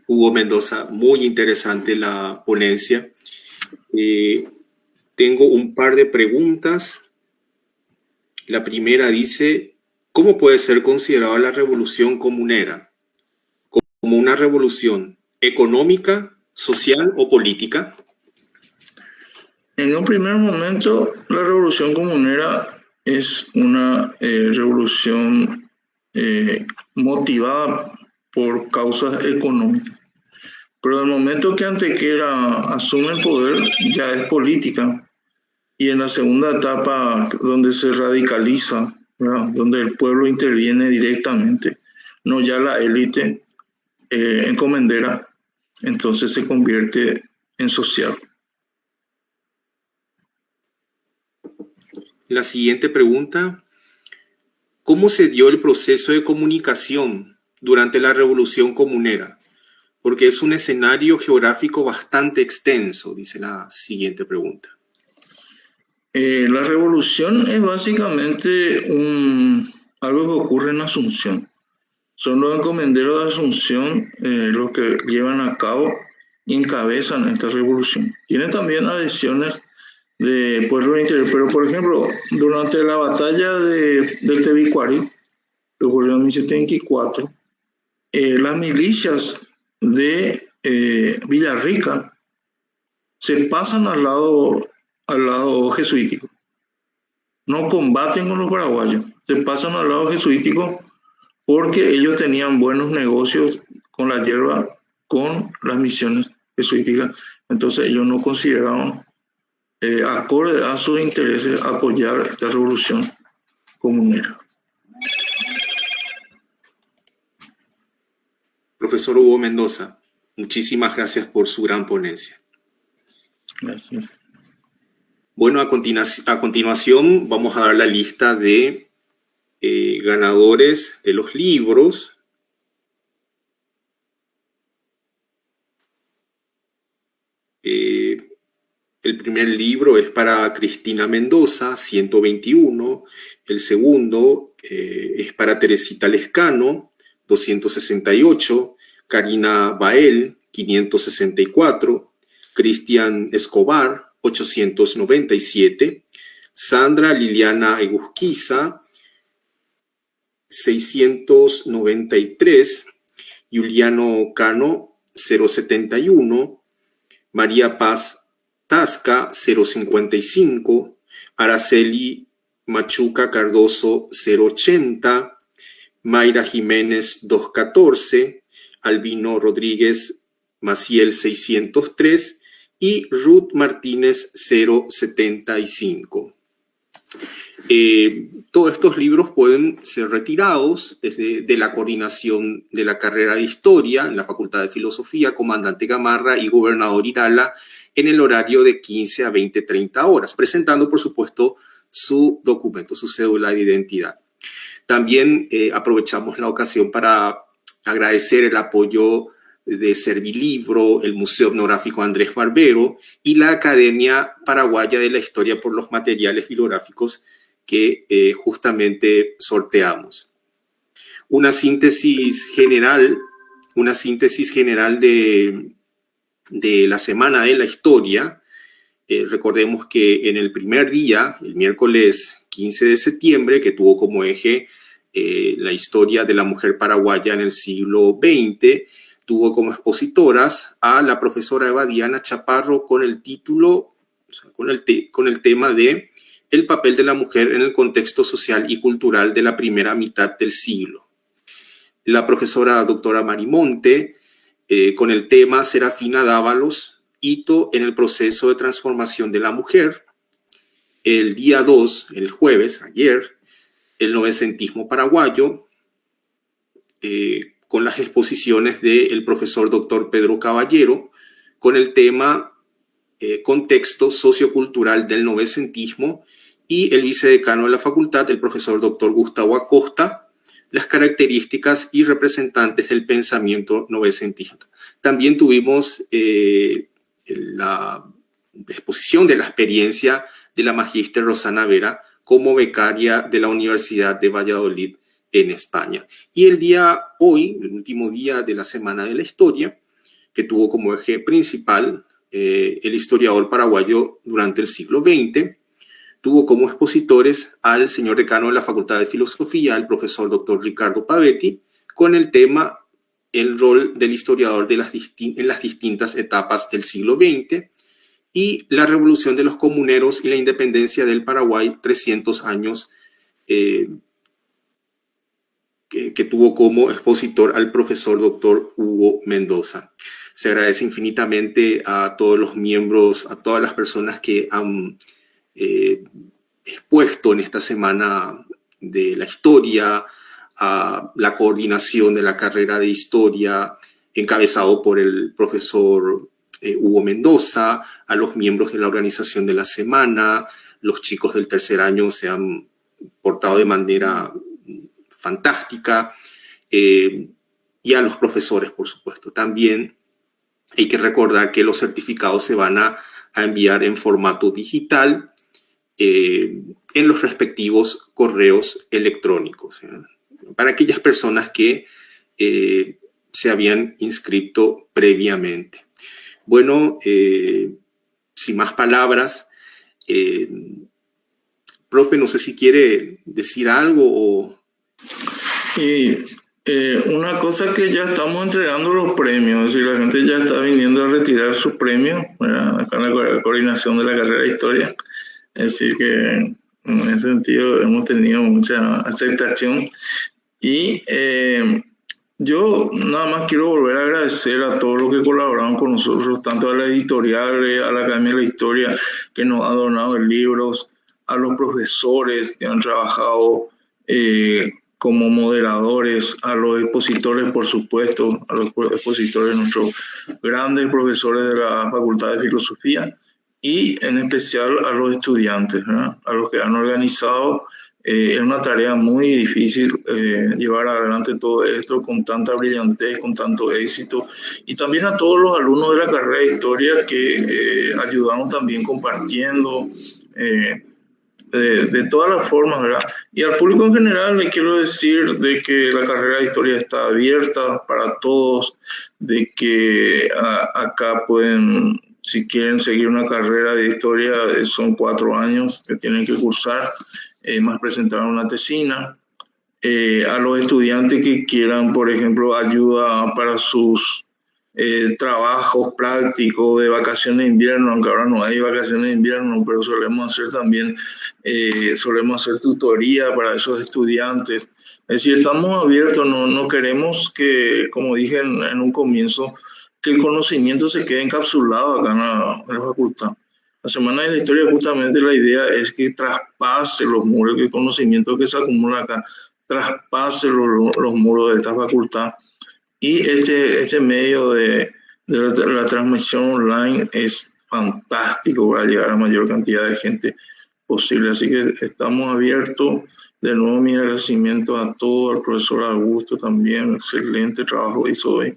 Hugo Mendoza. Muy interesante la ponencia. Tengo un par de preguntas. La primera dice: ¿cómo puede ser considerada la revolución comunera? ¿Como una revolución económica, social o política? En un primer momento, la revolución comunera es una revolución motivada por causas económicas. Pero el momento que Antequera asume el poder ya es política. Y en la segunda etapa, donde se radicaliza, ¿verdad? Donde el pueblo interviene directamente, no ya la élite encomendera, entonces se convierte en social. La siguiente pregunta: ¿cómo se dio el proceso de comunicación durante la Revolución Comunera? Porque es un escenario geográfico bastante extenso, dice la siguiente pregunta. La revolución es básicamente algo que ocurre en Asunción. Son los encomenderos de Asunción los que llevan a cabo y encabezan esta revolución. Tiene también adhesiones de pueblos interiores, pero por ejemplo, durante la batalla del Tebicuari, que ocurrió en 1724, las milicias de Villarrica se pasan al lado jesuítico. No combaten con los paraguayos, se pasan al lado jesuítico porque ellos tenían buenos negocios con la hierba, con las misiones jesuíticas. Entonces ellos no consideraban acorde a sus intereses apoyar esta revolución comunera. Profesor Hugo Mendoza, muchísimas gracias por su gran ponencia. Gracias. Bueno, a continuación vamos a dar la lista de ganadores de los libros. El primer libro es para Cristina Mendoza, 121. El segundo es para Teresita Lescano, 268. Karina Bael, 564. Cristian Escobar, 897. Sandra Liliana Egusquiza, 693. Juliano Cano, 071. María Paz Tasca, 055. Araceli Machuca Cardoso, 080. Mayra Jiménez, 214. Albino Rodríguez Maciel, 603. Y Ruth Martínez, 075. Todos estos libros pueden ser retirados de la coordinación de la carrera de Historia en la Facultad de Filosofía, Comandante Gamarra y Gobernador Irala en el horario de 15 a 20-30 horas, presentando, por supuesto, su documento, su cédula de identidad. También aprovechamos la ocasión para agradecer el apoyo de Servilibro, el Museo Etnográfico Andrés Barbero y la Academia Paraguaya de la Historia por los materiales bibliográficos que justamente sorteamos. Una síntesis general de la Semana de la Historia. Recordemos que en el primer día, el miércoles 15 de septiembre, que tuvo como eje la historia de la mujer paraguaya en el siglo XX, tuvo como expositoras a la profesora Eva Diana Chaparro con el título, con el tema de el papel de la mujer en el contexto social y cultural de la primera mitad del siglo. La profesora doctora Marimonte con el tema Serafina Dávalos, hito en el proceso de transformación de la mujer. El día 2, el jueves, ayer, el novecentismo paraguayo, con las exposiciones del profesor doctor Pedro Caballero, con el tema contexto sociocultural del novecentismo, y el vicedecano de la facultad, el profesor doctor Gustavo Acosta, las características y representantes del pensamiento novecentista. También tuvimos la exposición de la experiencia de la magíster Rosana Vera como becaria de la Universidad de Valladolid en España. Y el día hoy, el último día de la Semana de la Historia, que tuvo como eje principal el historiador paraguayo durante el siglo XX, tuvo como expositores al señor decano de la Facultad de Filosofía, el profesor doctor Ricardo Pavetti, con el tema el rol del historiador en las distintas etapas del siglo XX, y la Revolución de los Comuneros y la Independencia del Paraguay, 300 años, que tuvo como expositor al profesor doctor Hugo Mendoza. Se agradece infinitamente a todos los miembros, a todas las personas que han expuesto en esta semana de la historia, a la coordinación de la carrera de historia, encabezado por el profesor Hugo Mendoza, a los miembros de la organización de la semana. Los chicos del tercer año se han portado de manera fantástica, y a los profesores, por supuesto. También hay que recordar que los certificados se van a enviar en formato digital en los respectivos correos electrónicos, para aquellas personas que se habían inscrito previamente. Bueno, sin más palabras, profe, no sé si quiere decir algo o... Y una cosa que ya estamos entregando los premios, es decir, la gente ya está viniendo a retirar sus premios, ¿verdad? Acá en la coordinación de la carrera de historia. Es decir, que en ese sentido hemos tenido mucha aceptación. Y yo nada más quiero volver a agradecer a todos los que colaboraron con nosotros, tanto a la editorial, a la Academia de la Historia, que nos ha donado libros, a los profesores que han trabajado como moderadores, a los expositores, por supuesto, a los expositores, nuestros grandes profesores de la Facultad de Filosofía, y en especial a los estudiantes, ¿verdad? A los que han organizado. Es una tarea muy difícil llevar adelante todo esto con tanta brillantez, con tanto éxito, y también a todos los alumnos de la carrera de historia que ayudaron también compartiendo de todas las formas, ¿verdad? Y al público en general le quiero decir de que la carrera de historia está abierta para todos, de que acá pueden, si quieren seguir una carrera de historia, son 4 años que tienen que cursar, más presentar una tesina. A los estudiantes que quieran, por ejemplo, ayuda para sus trabajos prácticos de vacaciones de invierno, aunque ahora no hay vacaciones de invierno, pero solemos hacer también, solemos hacer tutoría para esos estudiantes. Es decir, estamos abiertos, no queremos que, como dije en un comienzo, que el conocimiento se quede encapsulado acá en la facultad. La Semana de la Historia, justamente la idea es que traspase los muros, que el conocimiento que se acumula acá traspase los muros de esta facultad. Y este medio de la transmisión online es fantástico para llegar a la mayor cantidad de gente posible. Así que estamos abiertos. De nuevo, mi agradecimiento a todo, al profesor Augusto también, excelente trabajo hizo hoy.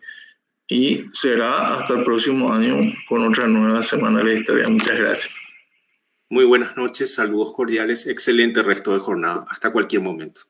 Y será hasta el próximo año con otra nueva Semana de la Historia. Muchas gracias. Muy buenas noches, saludos cordiales, excelente resto de jornada. Hasta cualquier momento.